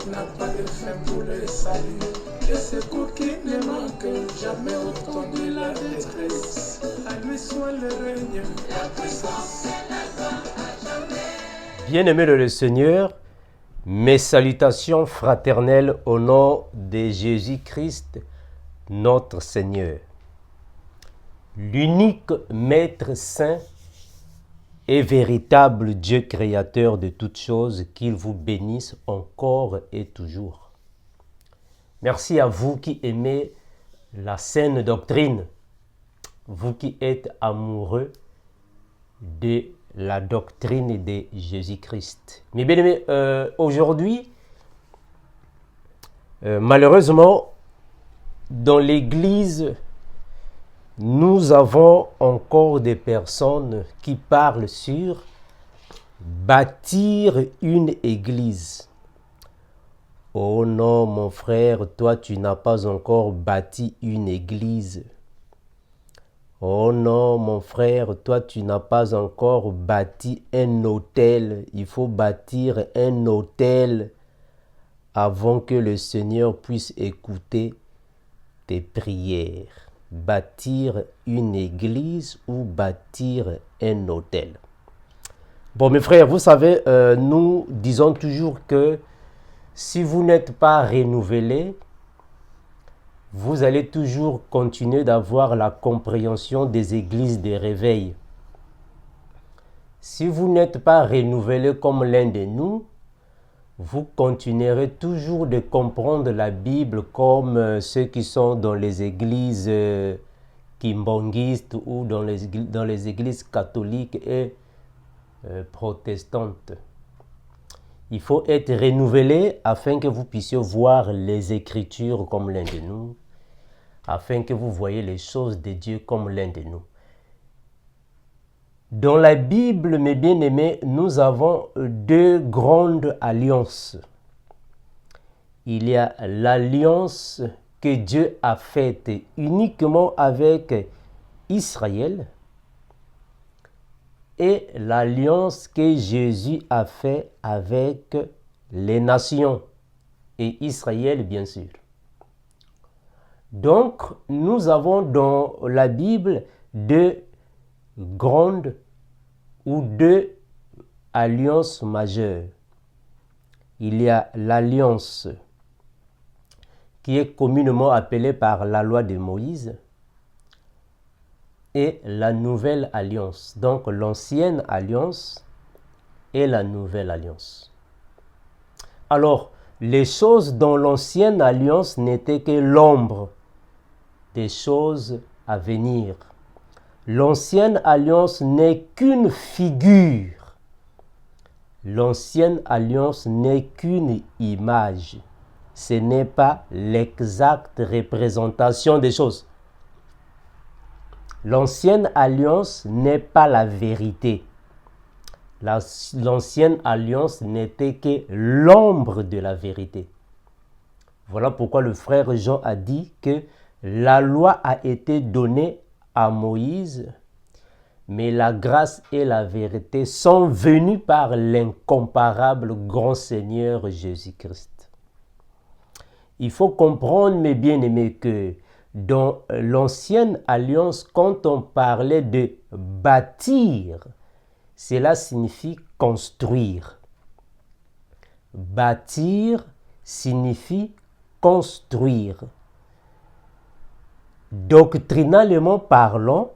n'a pas de fin pour le salut. Le secours qui ne manque jamais au temps de la détresse. À lui soit le règne, la puissance et la gloire à jamais. Bien-aimés de le Seigneur, mes salutations fraternelles au nom de Jésus-Christ, notre Seigneur. L'unique Maître Saint et véritable Dieu créateur de toutes choses, qu'il vous bénisse encore et toujours. Merci à vous qui aimez la saine doctrine, vous qui êtes amoureux de la doctrine de Jésus-Christ. Mais bien aimés, aujourd'hui, malheureusement, dans l'Église, nous avons encore des personnes qui parlent sur bâtir une église. Oh non, mon frère, toi, tu n'as pas encore bâti une église. Oh non, mon frère, toi, tu n'as pas encore bâti un autel. Il faut bâtir un autel avant que le Seigneur puisse écouter tes prières. Bâtir une église ou bâtir un autel. Bon, mes frères, vous savez, nous disons toujours que si vous n'êtes pas renouvelé, vous allez toujours continuer d'avoir la compréhension des églises de réveil. Si vous n'êtes pas renouvelé comme l'un de nous, vous continuerez toujours de comprendre la Bible comme ceux qui sont dans les églises kimbongistes ou dans les églises catholiques et protestantes. Il faut être renouvelé afin que vous puissiez voir les Écritures comme l'un de nous, afin que vous voyez les choses de Dieu comme l'un de nous. Dans la Bible, mes bien-aimés, nous avons deux grandes alliances. Il y a l'alliance que Dieu a faite uniquement avec Israël et l'alliance que Jésus a faite avec les nations et Israël, bien sûr. Donc, nous avons dans la Bible deux grandes ou deux alliances majeures. Il y a l'alliance qui est communément appelée par la loi de Moïse et la nouvelle alliance. Donc l'ancienne alliance et la nouvelle alliance. Alors, les choses dans l'ancienne alliance n'étaient que l'ombre des choses à venir. L'ancienne alliance n'est qu'une figure. L'ancienne alliance n'est qu'une image. Ce n'est pas l'exacte représentation des choses. L'ancienne alliance n'est pas la vérité. L'ancienne alliance n'était que l'ombre de la vérité. Voilà pourquoi le frère Jean a dit que la loi a été donnée à Moïse, mais la grâce et la vérité sont venues par l'incomparable grand Seigneur Jésus-Christ. Il faut comprendre, mes bien-aimés, que dans l'ancienne alliance, quand on parlait de bâtir, cela signifie construire. Bâtir signifie construire. Doctrinalement parlant,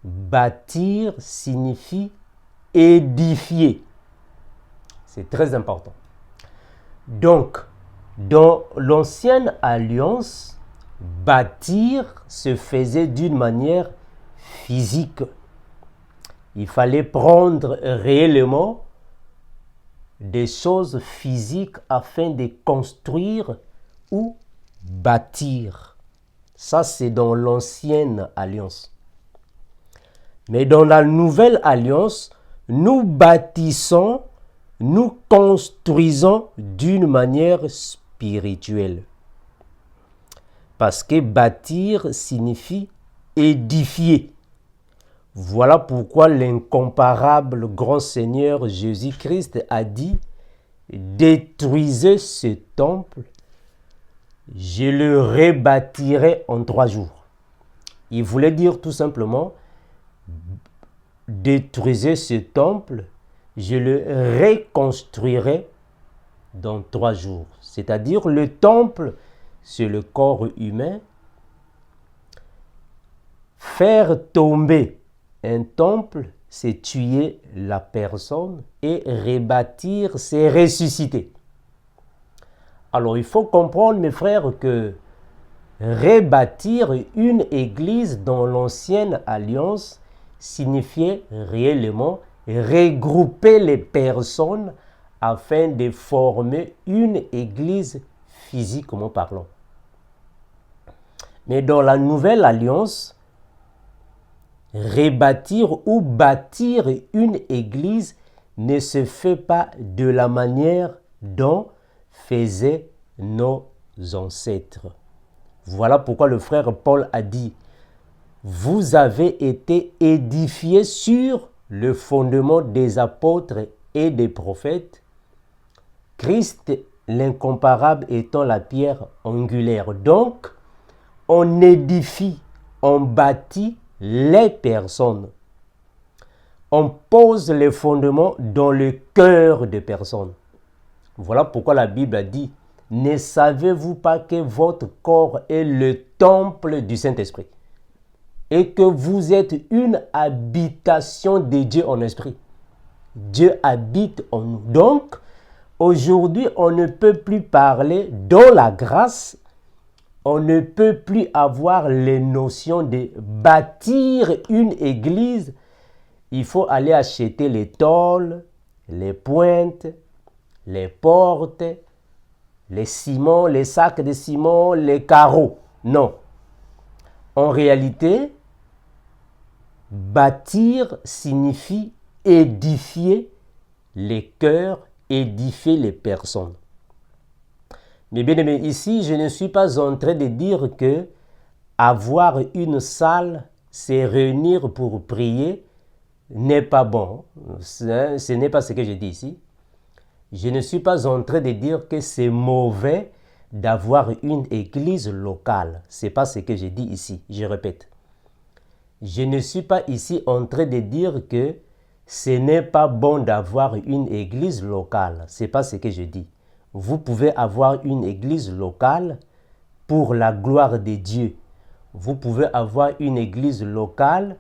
bâtir signifie édifier. C'est très important. Donc, dans l'ancienne alliance, bâtir se faisait d'une manière physique. Il fallait prendre réellement des choses physiques afin de construire ou bâtir. Ça, c'est dans l'ancienne alliance. Mais dans la nouvelle alliance, nous bâtissons, nous construisons d'une manière spirituelle. Parce que bâtir signifie édifier. Voilà pourquoi l'incomparable grand Seigneur Jésus-Christ a dit détruisez ce temple, je le rebâtirai en 3 jours. Il voulait dire tout simplement, détruisez ce temple, je le reconstruirai dans 3 jours. C'est-à-dire le temple, c'est le corps humain. Faire tomber un temple, c'est tuer la personne, et rebâtir, c'est ressusciter. Alors il faut comprendre, mes frères, que rebâtir une église dans l'ancienne alliance signifiait réellement regrouper les personnes afin de former une église physiquement parlant. Mais dans la nouvelle alliance, rebâtir ou bâtir une église ne se fait pas de la manière dont faisaient nos ancêtres. Voilà pourquoi le frère Paul a dit, vous avez été édifiés sur le fondement des apôtres et des prophètes, Christ l'incomparable étant la pierre angulaire. Donc, on édifie, on bâtit les personnes. On pose les fondements dans le cœur des personnes. Voilà pourquoi la Bible a dit, ne savez-vous pas que votre corps est le temple du Saint-Esprit et que vous êtes une habitation de Dieu en esprit? Dieu habite en nous. Donc, aujourd'hui, on ne peut plus parler dans la grâce, on ne peut plus avoir les notions de bâtir une église. Il faut aller acheter les tôles, les pointes, les portes, les ciments, les sacs de ciment, les carreaux. Non. En réalité, bâtir signifie édifier les cœurs, édifier les personnes. Mais bien aimé, ici, je ne suis pas en train de dire que avoir une salle, se réunir pour prier, n'est pas bon. Ce n'est pas ce que je dis ici. Je ne suis pas en train de dire que c'est mauvais d'avoir une église locale. Ce n'est pas ce que je dis ici, je répète. Je ne suis pas ici en train de dire que ce n'est pas bon d'avoir une église locale. Ce n'est pas ce que je dis. Vous pouvez avoir une église locale pour la gloire de Dieu. Vous pouvez avoir une église locale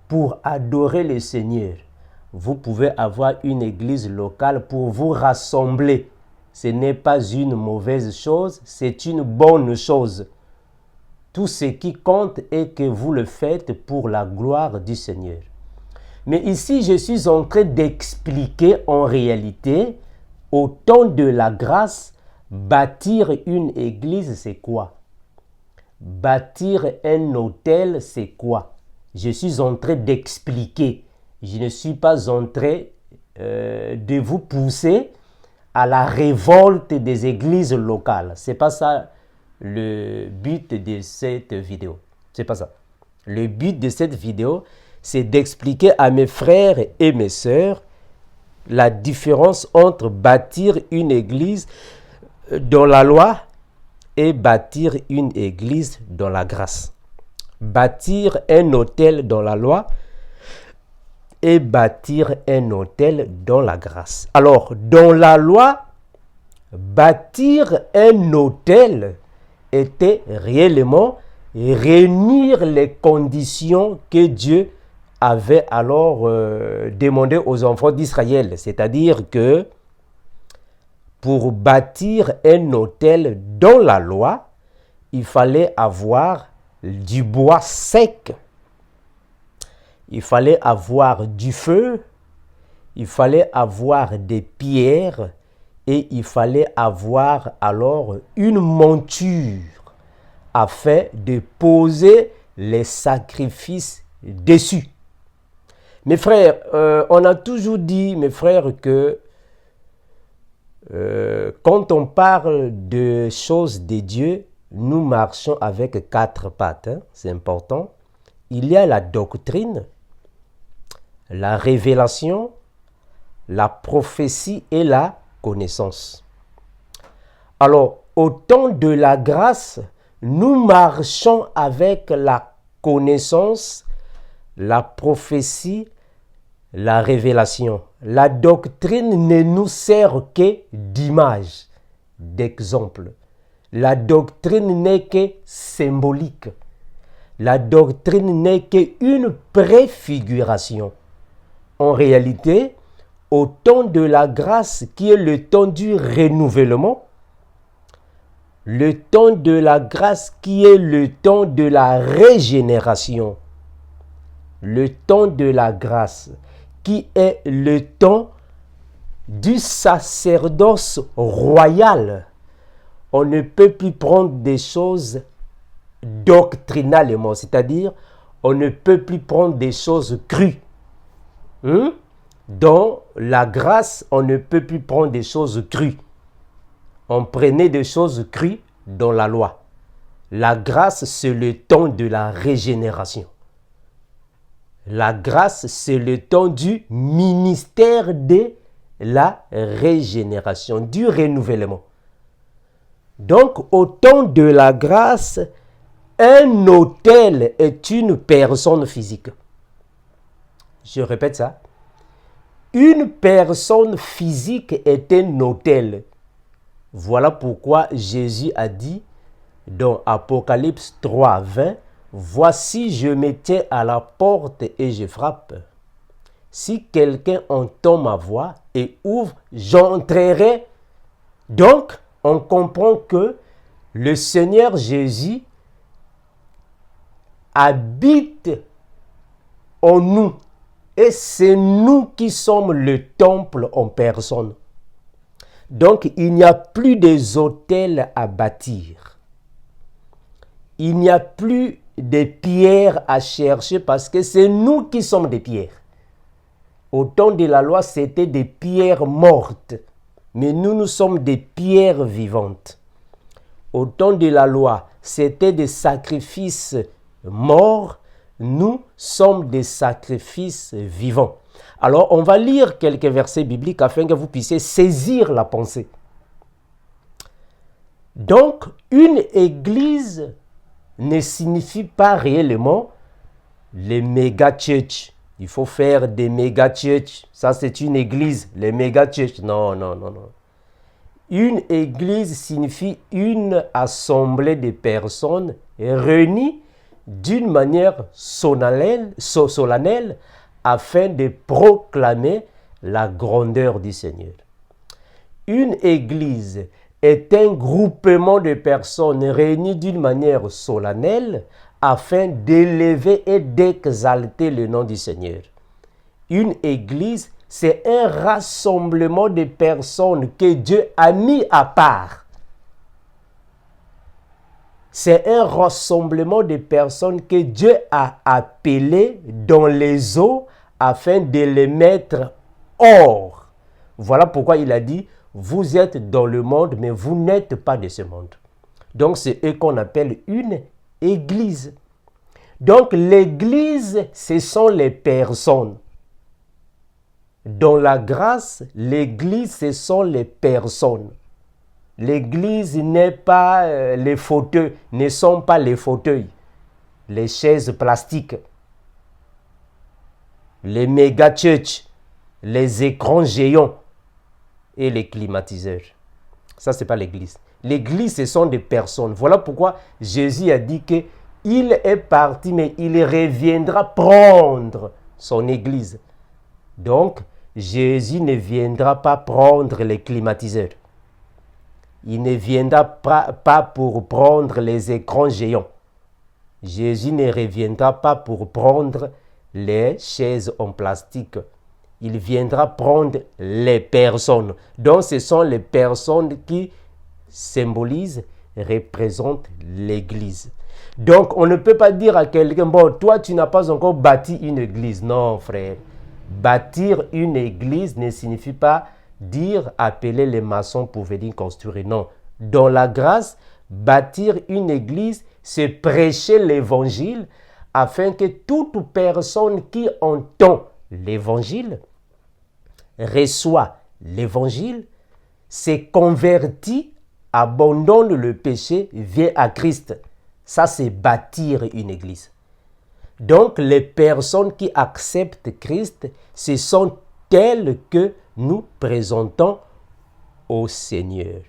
pour adorer le Seigneur. Vous pouvez avoir une église locale pour vous rassembler. Ce n'est pas une mauvaise chose, c'est une bonne chose. Tout ce qui compte est que vous le faites pour la gloire du Seigneur. Mais ici, je suis en train d'expliquer en réalité, au temps de la grâce, bâtir une église, c'est quoi? Bâtir un autel, c'est quoi? Je suis en train d'expliquer. Je ne suis pas en train de vous pousser à la révolte des églises locales. Ce n'est pas ça le but de cette vidéo. C'est pas ça. Le but de cette vidéo, c'est d'expliquer à mes frères et mes sœurs la différence entre bâtir une église dans la loi et bâtir une église dans la grâce. Bâtir un autel dans la loi et bâtir un autel dans la grâce. Alors, dans la loi, bâtir un autel était réellement réunir les conditions que Dieu avait alors demandé aux enfants d'Israël. C'est-à-dire que pour bâtir un autel dans la loi, il fallait avoir du bois sec, il fallait avoir du feu, il fallait avoir des pierres et il fallait avoir alors une monture afin de poser les sacrifices dessus. Mes frères, on a toujours dit, mes frères, que quand on parle de choses de Dieu, nous marchons avec 4 pattes. Hein, c'est important. Il y a la doctrine, la révélation, la prophétie et la connaissance. Alors, au temps de la grâce, nous marchons avec la connaissance, la prophétie, la révélation. La doctrine ne nous sert que d'image, d'exemple. La doctrine n'est que symbolique. La doctrine n'est qu'une préfiguration. En réalité, au temps de la grâce qui est le temps du renouvellement, le temps de la grâce qui est le temps de la régénération, le temps de la grâce qui est le temps du sacerdoce royal. On ne peut plus prendre des choses doctrinalement, c'est-à-dire on ne peut plus prendre des choses crues. Dans la grâce, on ne peut plus prendre des choses crues. On prenait des choses crues dans la loi. La grâce, c'est le temps de la régénération. La grâce, c'est le temps du ministère de la régénération, du renouvellement. Donc, au temps de la grâce, un autel est une personne physique. Je répète ça. Une personne physique est un autel. Voilà pourquoi Jésus a dit dans Apocalypse 3, 20, « Voici, je me tiens à la porte et je frappe. Si quelqu'un entend ma voix et ouvre, j'entrerai. » Donc, on comprend que le Seigneur Jésus habite en nous. Et c'est nous qui sommes le temple en personne. Donc, il n'y a plus des autels à bâtir. Il n'y a plus de pierres à chercher parce que c'est nous qui sommes des pierres. Au temps de la loi, c'était des pierres mortes. Mais nous sommes des pierres vivantes. Au temps de la loi, c'était des sacrifices morts. Nous sommes des sacrifices vivants. Alors, on va lire quelques versets bibliques afin que vous puissiez saisir la pensée. Donc, une église ne signifie pas réellement les méga-church. Il faut faire des méga-church. Ça, c'est une église, les méga-church. Non. Une église signifie une assemblée de personnes réunies d'une manière solennelle afin de proclamer la grandeur du Seigneur. Une église est un groupement de personnes réunies d'une manière solennelle afin d'élever et d'exalter le nom du Seigneur. Une église, c'est un rassemblement de personnes que Dieu a mis à part. C'est un rassemblement de personnes que Dieu a appelées dans les eaux afin de les mettre hors. Voilà pourquoi il a dit, vous êtes dans le monde, mais vous n'êtes pas de ce monde. Donc c'est eux qu'on appelle une église. Donc l'église, ce sont les personnes. Dans la grâce, l'église, ce sont les personnes. L'église n'est pas les fauteuils, ne sont pas les fauteuils, les chaises plastiques, les méga-church, les écrans géants et les climatiseurs. Ça, ce n'est pas l'église. L'église, ce sont des personnes. Voilà pourquoi Jésus a dit qu'il est parti, mais il reviendra prendre son église. Donc, Jésus ne viendra pas prendre les climatiseurs. Il ne viendra pas pour prendre les écrans géants. Jésus ne reviendra pas pour prendre les chaises en plastique. Il viendra prendre les personnes. Donc, ce sont les personnes qui symbolisent, représentent l'Église. Donc, on ne peut pas dire à quelqu'un, bon, toi, tu n'as pas encore bâti une église. Non, frère. Bâtir une église ne signifie pas dire appeler les maçons pour venir construire. Non. Dans la grâce, bâtir une église, c'est prêcher l'évangile afin que toute personne qui entend l'évangile, reçoit l'évangile, s'est converti, abandonne le péché, vient à Christ. Ça, c'est bâtir une église. Donc, les personnes qui acceptent Christ, ce sont elles que nous présentons au Seigneur.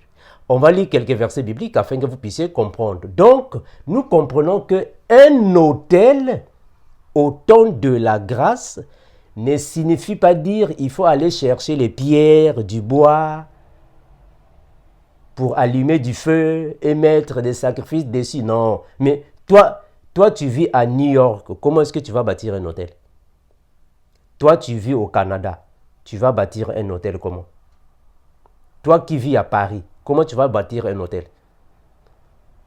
On va lire quelques versets bibliques afin que vous puissiez comprendre. Donc, nous comprenons qu'un autel au temps de la grâce ne signifie pas dire il faut aller chercher les pierres, du bois pour allumer du feu et mettre des sacrifices dessus. Non, mais toi, tu vis à New York. Comment est-ce que tu vas bâtir un hôtel? Toi, tu vis au Canada. Tu vas bâtir un hôtel comment? Toi qui vis à Paris, comment tu vas bâtir un hôtel?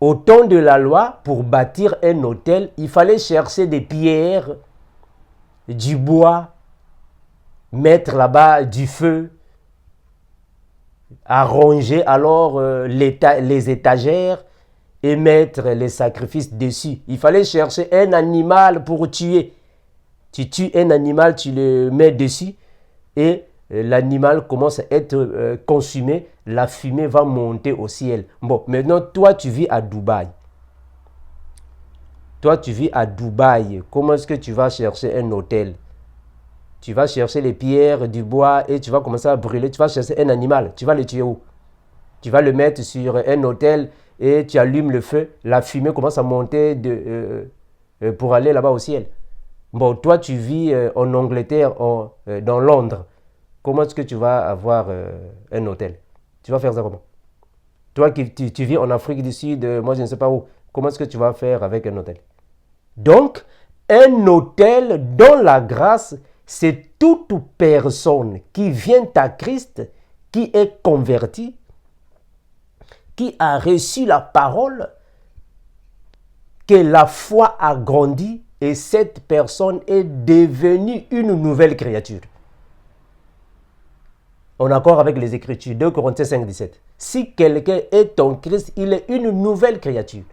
Au temps de la loi, pour bâtir un hôtel, il fallait chercher des pierres, du bois, mettre là-bas du feu, arranger alors les étagères et mettre les sacrifices dessus. Il fallait chercher un animal pour tuer. Tu tues un animal, tu le mets dessus et l'animal commence à être consumé, la fumée va monter au ciel. Bon, maintenant, toi, tu vis à Dubaï. Toi, tu vis à Dubaï. Comment est-ce que tu vas chercher un hôtel? Tu vas chercher les pierres, du bois et tu vas commencer à brûler. Tu vas chercher un animal. Tu vas le tuer où? Tu vas le mettre sur un hôtel et tu allumes le feu. La fumée commence à monter pour aller là-bas au ciel. Bon, toi, tu vis en Angleterre, dans Londres. Comment est-ce que tu vas avoir un hôtel? Tu vas faire ça comment? Toi qui tu vis en Afrique du Sud, moi je ne sais pas où. Comment est-ce que tu vas faire avec un hôtel? Donc, un hôtel dans la grâce, c'est toute personne qui vient à Christ, qui est convertie, qui a reçu la parole, que la foi a grandi et cette personne est devenue une nouvelle créature. En accord avec les Écritures, 2 Corinthiens 5, 17. Si quelqu'un est en Christ, il est une nouvelle créature.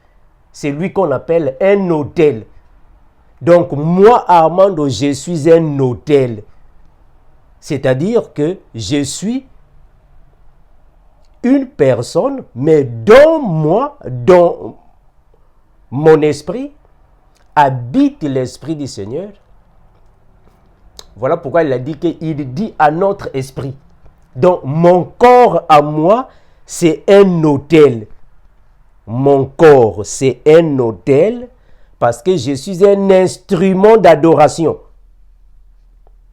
C'est lui qu'on appelle un autel. Donc, moi, Armando, je suis un autel. C'est-à-dire que je suis une personne, mais dans moi, dans mon esprit, habite l'Esprit du Seigneur. Voilà pourquoi il a dit qu'il dit à notre esprit. Donc, mon corps à moi, c'est un autel. Mon corps, c'est un autel parce que je suis un instrument d'adoration.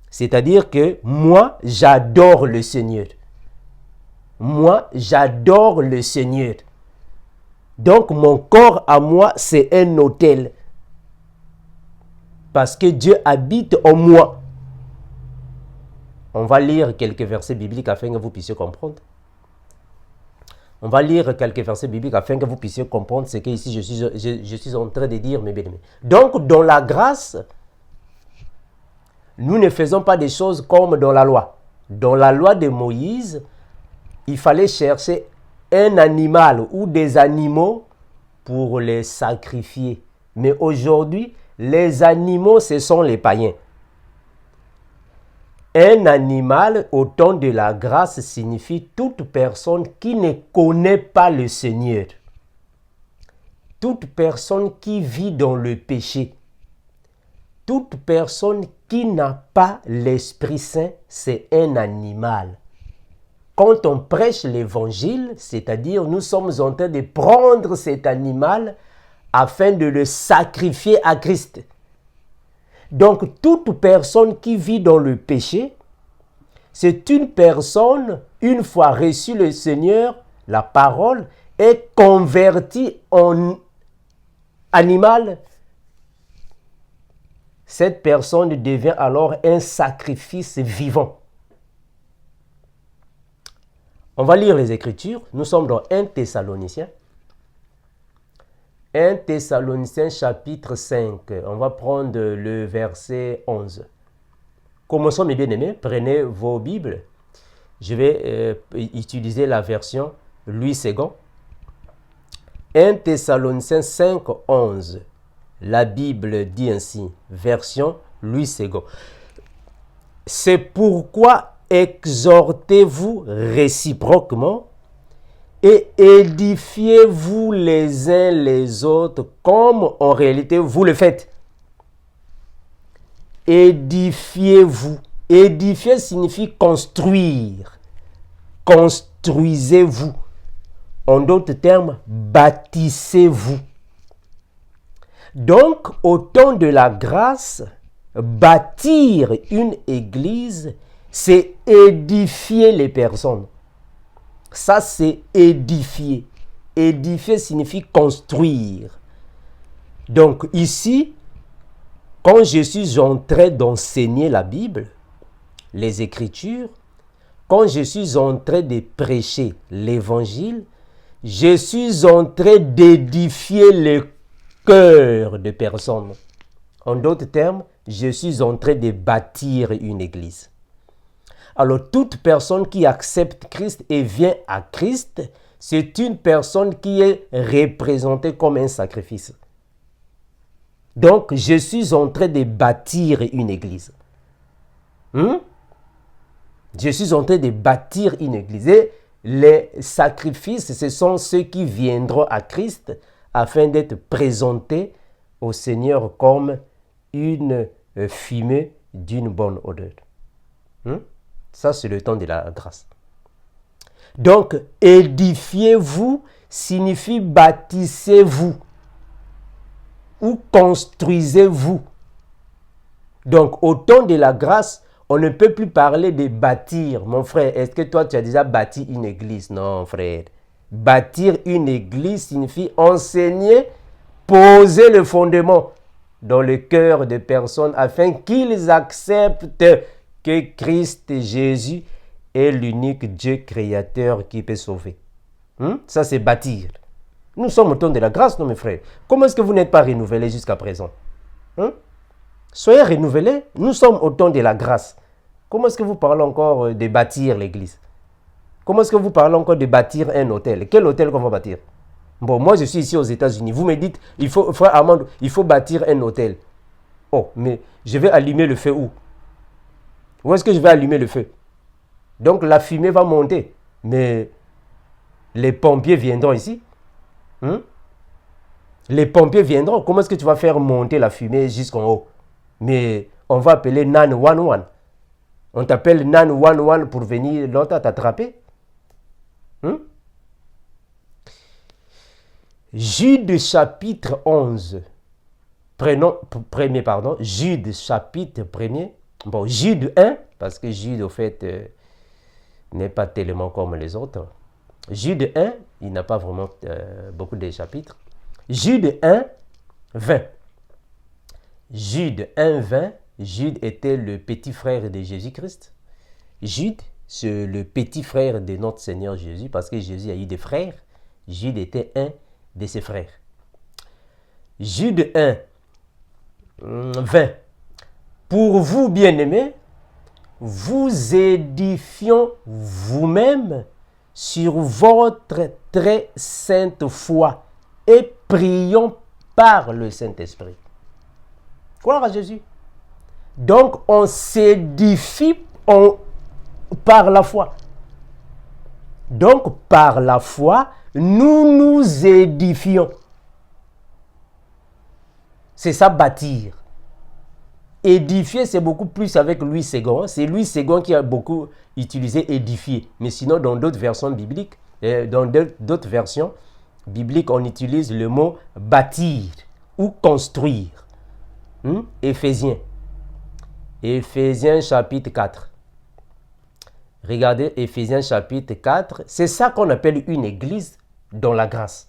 C'est-à-dire que moi, j'adore le Seigneur. Moi, j'adore le Seigneur. Donc, mon corps à moi, c'est un autel. Parce que Dieu habite en moi. On va lire quelques versets bibliques afin que vous puissiez comprendre. On va lire quelques versets bibliques afin que vous puissiez comprendre ce que ici je suis en train de dire, mes bien-aimés. Donc, dans la grâce, nous ne faisons pas des choses comme dans la loi. Dans la loi de Moïse, il fallait chercher un animal ou des animaux pour les sacrifier. Mais aujourd'hui, les animaux, ce sont les païens. Un animal, au temps de la grâce, signifie toute personne qui ne connaît pas le Seigneur. Toute personne qui vit dans le péché. Toute personne qui n'a pas l'Esprit Saint, c'est un animal. Quand on prêche l'évangile, c'est-à-dire nous sommes en train de prendre cet animal afin de le sacrifier à Christ. Donc, toute personne qui vit dans le péché, c'est une personne, une fois reçu le Seigneur, la parole, est convertie en animal. Cette personne devient alors un sacrifice vivant. On va lire les Écritures. Nous sommes dans 1 Thessaloniciens. 1 Thessaloniciens chapitre 5. On va prendre le verset 11. Commençons mes bien-aimés. Prenez vos Bibles. Je vais utiliser la version Louis II. 1 Thessaloniciens 5, 11. La Bible dit ainsi. Version Louis II. C'est pourquoi exhortez-vous réciproquement et édifiez-vous les uns les autres comme en réalité vous le faites. Édifiez-vous. Édifier signifie construire. Construisez-vous. En d'autres termes, bâtissez-vous. Donc, au temps de la grâce, bâtir une église, c'est édifier les personnes. Ça, c'est édifier. Édifier signifie construire. Donc, ici, quand je suis en train d'enseigner la Bible, les Écritures, quand je suis en train de prêcher l'Évangile, je suis en train d'édifier le cœur de personnes. En d'autres termes, je suis en train de bâtir une église. Alors, toute personne qui accepte Christ et vient à Christ, c'est une personne qui est représentée comme un sacrifice. Donc, je suis en train de bâtir une église. Je suis en train de bâtir une église. Et les sacrifices, ce sont ceux qui viendront à Christ afin d'être présentés au Seigneur comme une fumée d'une bonne odeur. Ça, c'est le temps de la grâce. Donc, édifiez-vous signifie bâtissez-vous ou construisez-vous. Donc, au temps de la grâce, on ne peut plus parler de bâtir. Mon frère, est-ce que toi, tu as déjà bâti une église? Non, frère. Bâtir une église signifie enseigner, poser le fondement dans le cœur des personnes afin qu'ils acceptent que Christ Jésus est l'unique Dieu créateur qui peut sauver. Ça, c'est bâtir. Nous sommes au temps de la grâce, non, mes frères. Comment est-ce que vous n'êtes pas renouvelés jusqu'à présent? Soyez renouvelés. Nous sommes au temps de la grâce. Comment est-ce que vous parlez encore de bâtir l'église? Comment est-ce que vous parlez encore de bâtir un hôtel? Quel hôtel qu'on va bâtir? Bon, moi, je suis ici aux États-Unis. Vous me dites, frère Armand, il faut bâtir un hôtel. Oh, mais je vais allumer le feu où? Où est-ce que je vais allumer le feu? Donc, la fumée va monter. Mais les pompiers viendront ici. Les pompiers viendront. Comment est-ce que tu vas faire monter la fumée jusqu'en haut? Mais on va appeler 911. On t'appelle 911 pour venir l'autre t'attraper. Jude chapitre 11. Jude chapitre 1er. Bon, Jude 1, parce que Jude, au fait, n'est pas tellement comme les autres. Jude 1, il n'a pas vraiment beaucoup de chapitres. Jude 1, 20. Jude 1, 20. Jude était le petit frère de Jésus-Christ. Jude, c'est le petit frère de notre Seigneur Jésus, parce que Jésus a eu des frères. Jude était un de ses frères. Jude 1, 20. Pour vous, bien-aimés, vous édifions vous-même sur votre très sainte foi et prions par le Saint-Esprit. Gloire à Jésus. Donc, on s'édifie par la foi. Donc, par la foi, nous nous édifions. C'est ça, bâtir. Édifier, c'est beaucoup plus avec Louis II. C'est Louis II qui a beaucoup utilisé édifier. Mais sinon, dans d'autres versions bibliques, on utilise le mot bâtir ou construire. Éphésiens. Éphésiens chapitre 4. Regardez Éphésiens chapitre 4. C'est ça qu'on appelle une église dans la grâce.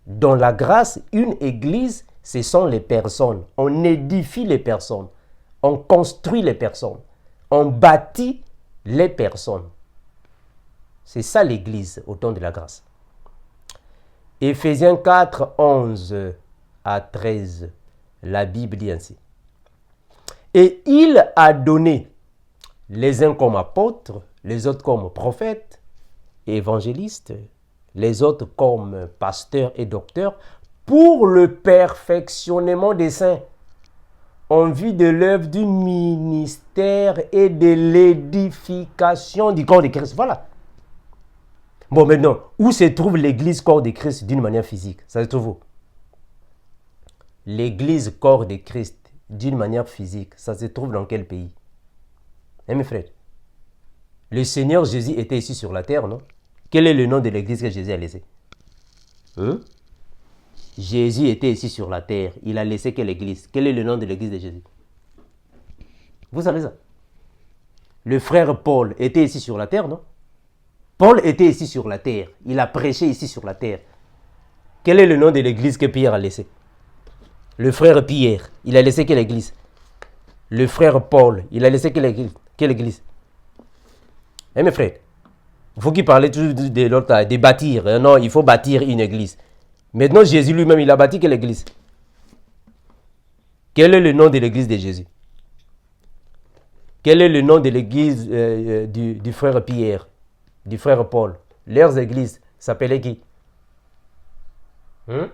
Dans la grâce, une église, ce sont les personnes. On édifie les personnes. On construit les personnes. On bâtit les personnes. C'est ça l'église au temps de la grâce. Éphésiens 4, 11 à 13. La Bible dit ainsi. Et il a donné les uns comme apôtres, les autres comme prophètes, évangélistes, les autres comme pasteurs et docteurs, pour le perfectionnement des saints, en vue de l'œuvre du ministère et de l'édification du corps de Christ. Voilà. Bon, maintenant, où se trouve l'église corps de Christ d'une manière physique? Ça se trouve où? L'église corps de Christ d'une manière physique, ça se trouve dans quel pays? Mes frères, le Seigneur Jésus était ici sur la terre, non? Quel est le nom de l'église que Jésus a laissé? Jésus était ici sur la terre. Il a laissé quelle église? Quel est le nom de l'église de Jésus? Vous savez ça? Le frère Paul était ici sur la terre, non? Paul était ici sur la terre. Il a prêché ici sur la terre. Quel est le nom de l'église que Pierre a laissé? Le frère Pierre, il a laissé quelle église? Le frère Paul, il a laissé quelle église? Quelle église? Mes frères, vous qui parlez toujours de l'autre, de bâtir. Non, il faut bâtir une église. Maintenant, Jésus lui-même, il a bâti quelle église? Quel est le nom de l'église de Jésus? Quel est le nom de l'église du frère Pierre, du frère Paul? Leurs églises s'appelaient qui? Il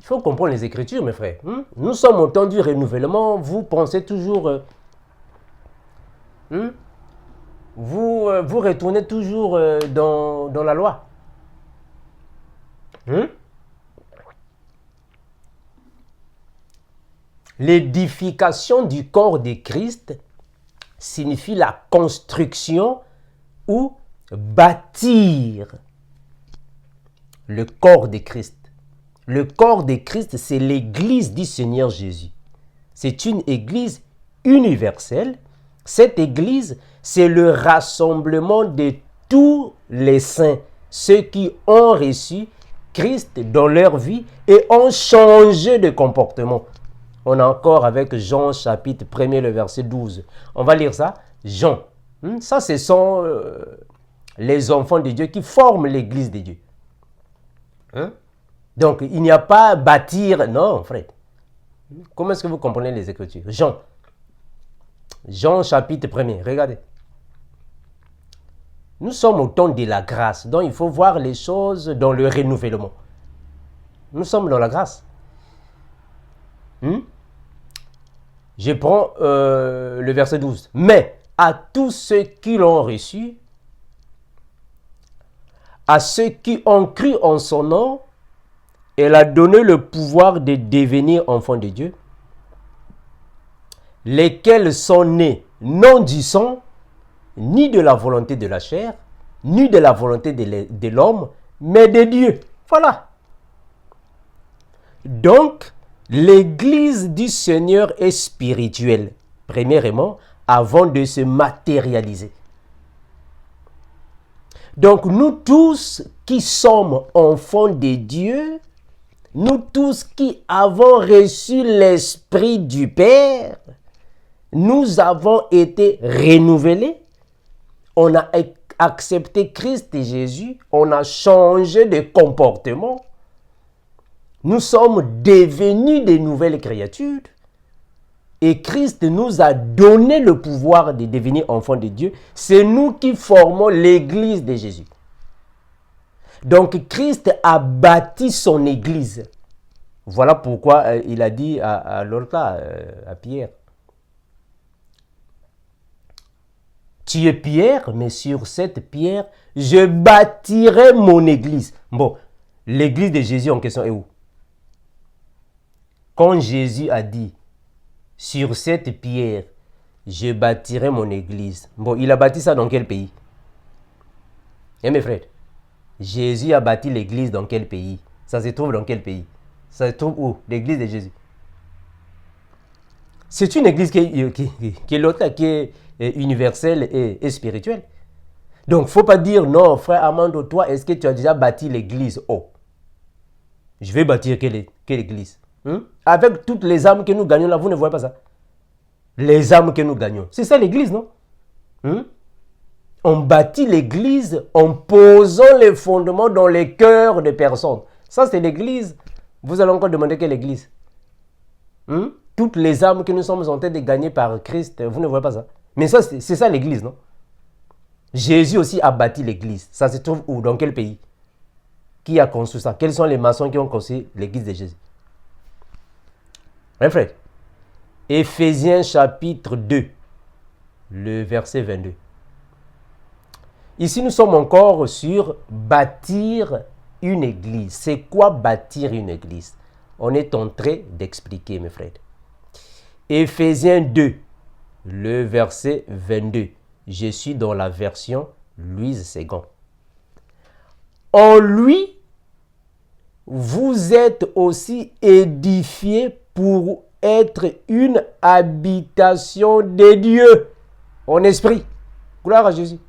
faut comprendre les Écritures, mes frères. Nous sommes au temps du renouvellement. Vous pensez toujours... vous retournez toujours dans la loi. L'édification du corps de Christ signifie la construction ou bâtir le corps de Christ. Le corps de Christ, c'est l'église du Seigneur Jésus. C'est une église universelle. Cette église, c'est le rassemblement de tous les saints, ceux qui ont reçu Christ dans leur vie et ont changé de comportement. On est encore avec Jean chapitre 1er, le verset 12. On va lire ça. Jean. Ça, ce sont les enfants de Dieu qui forment l'église de Dieu. Donc, il n'y a pas bâtir. Non, frère. Comment est-ce que vous comprenez les Écritures? Jean. Jean chapitre 1er. Regardez. Nous sommes au temps de la grâce. Donc, il faut voir les choses dans le renouvellement. Nous sommes dans la grâce. Je prends le verset 12. Mais à tous ceux qui l'ont reçu, à ceux qui ont cru en son nom, elle a donné le pouvoir de devenir enfants de Dieu, lesquels sont nés non du sang, ni de la volonté de la chair, ni de la volonté de l'homme, mais de Dieu. Voilà. Donc, l'église du Seigneur est spirituelle, premièrement, avant de se matérialiser. Donc, nous tous qui sommes enfants de Dieu, nous tous qui avons reçu l'Esprit du Père, nous avons été renouvelés, on a accepté Christ et Jésus, on a changé de comportement, nous sommes devenus des nouvelles créatures et Christ nous a donné le pouvoir de devenir enfants de Dieu. C'est nous qui formons l'église de Jésus. Donc Christ a bâti son église. Voilà pourquoi il a dit à Pierre, tu es Pierre, mais sur cette pierre, je bâtirai mon église. Bon, l'église de Jésus en question est où? Quand Jésus a dit, sur cette pierre, je bâtirai mon église. Bon, il a bâti ça dans quel pays? Mes frères, Jésus a bâti l'église dans quel pays? Ça se trouve dans quel pays? Ça se trouve où? L'église de Jésus. C'est une église qui est universelle et spirituelle. Donc, il ne faut pas dire, non, frère Amando, toi, est-ce que tu as déjà bâti l'église? Oh, je vais bâtir quelle église? Avec toutes les âmes que nous gagnons là, vous ne voyez pas ça? Les âmes que nous gagnons. C'est ça l'église, non? On bâtit l'église en posant les fondements dans les cœurs des personnes. Ça, c'est l'église. Vous allez encore demander quelle église? Toutes les âmes que nous sommes en train de gagner par Christ, vous ne voyez pas ça? Mais ça, c'est ça l'église, non? Jésus aussi a bâti l'église. Ça se trouve où? Dans quel pays? Qui a construit ça? Quels sont les maçons qui ont construit l'église de Jésus? Hein, frère? Éphésiens chapitre 2, le verset 22. Ici, nous sommes encore sur bâtir une église. C'est quoi bâtir une église? On est en train d'expliquer, mes frères. Éphésiens 2, le verset 22. Je suis dans la version Louise Ségon. En lui, vous êtes aussi édifiés pour être une habitation de Dieu en esprit. Gloire à Jésus.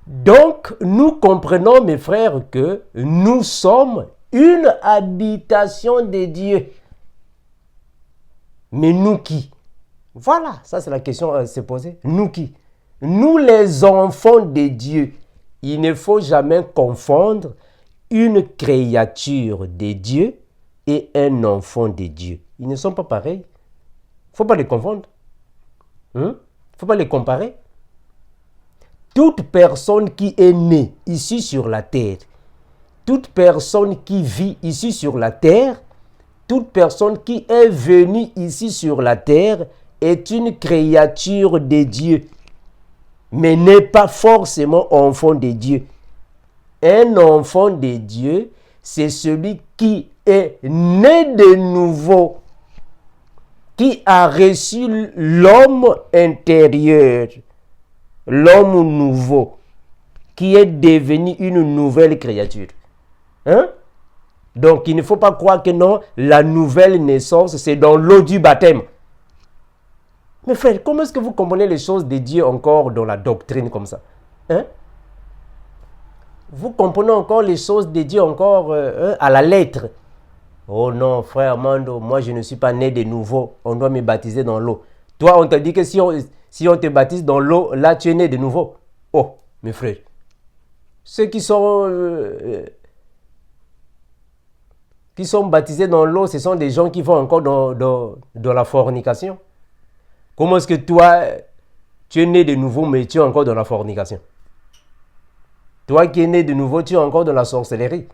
Donc, nous comprenons, mes frères, que nous sommes une habitation de Dieu. Mais nous qui? Voilà, ça c'est la question à se poser. Nous qui? Nous les enfants de Dieu. Il ne faut jamais confondre une créature de Dieu et un enfant de Dieu. Ils ne sont pas pareils. Il ne faut pas les confondre. Il ne faut pas les comparer. Toute personne qui est née ici sur la terre, toute personne qui vit ici sur la terre, toute personne qui est venue ici sur la terre est une créature de Dieu, mais n'est pas forcément enfant de Dieu. Un enfant de Dieu, c'est celui qui est né de nouveau, qui a reçu l'homme intérieur, l'homme nouveau, qui est devenu une nouvelle créature. Hein? Donc, il ne faut pas croire que non, la nouvelle naissance, c'est dans l'eau du baptême. Mais frère, comment est-ce que vous comprenez les choses de Dieu encore dans la doctrine comme ça? Hein? Vous comprenez encore les choses de Dieu encore à la lettre. Oh non, frère Mando, moi je ne suis pas né de nouveau. On doit me baptiser dans l'eau. Toi, on te dit que si on te baptise dans l'eau, là tu es né de nouveau. Oh, mes frères. Ceux qui sont baptisés dans l'eau, ce sont des gens qui vont encore dans la fornication. Comment est-ce que toi, tu es né de nouveau, mais tu es encore dans la fornication? Toi qui es né de nouveau, tu es encore dans la sorcellerie.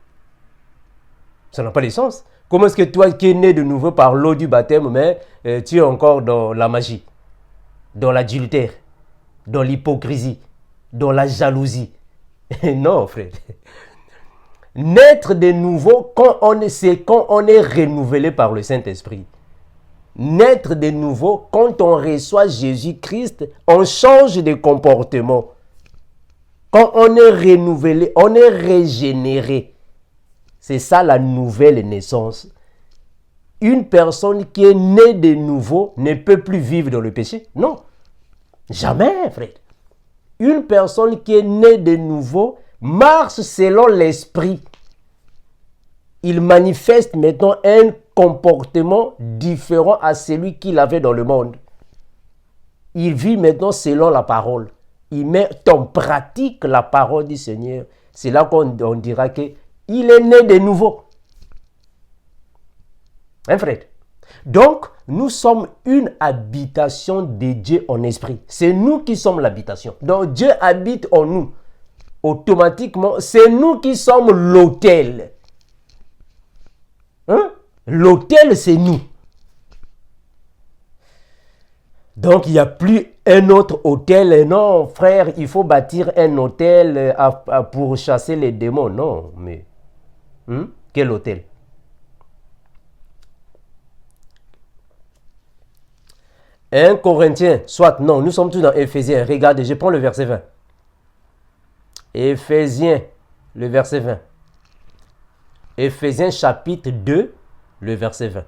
Ça n'a pas de sens. Comment est-ce que toi qui es né de nouveau par l'eau du baptême, mais tu es encore dans la magie, dans l'adultère, dans l'hypocrisie, dans la jalousie? Non, frère. Naître de nouveau, c'est quand on est renouvelé par le Saint-Esprit. Naître de nouveau, quand on reçoit Jésus-Christ, on change de comportement. Quand on est renouvelé, on est régénéré. C'est ça la nouvelle naissance. Une personne qui est née de nouveau ne peut plus vivre dans le péché. Non. Jamais, frère. Une personne qui est née de nouveau marche selon l'esprit. Il manifeste maintenant un comportement différent à celui qu'il avait dans le monde. Il vit maintenant selon la parole. Il met en pratique la parole du Seigneur. C'est là qu'on dira qu'il est né de nouveau. Hein, frère? Donc, nous sommes une habitation de Dieu en esprit. C'est nous qui sommes l'habitation. Donc, Dieu habite en nous. Automatiquement, c'est nous qui sommes l'autel. Hein? L'autel, c'est nous. Donc, il n'y a plus un autre autel. Non, frère, il faut bâtir un autel pour chasser les démons. Non, mais quel autel? 1 Corinthiens, soit non, nous sommes tous dans Éphésiens. Regardez, je prends le verset 20. Éphésiens, le verset 20. Éphésiens chapitre 2, le verset 20.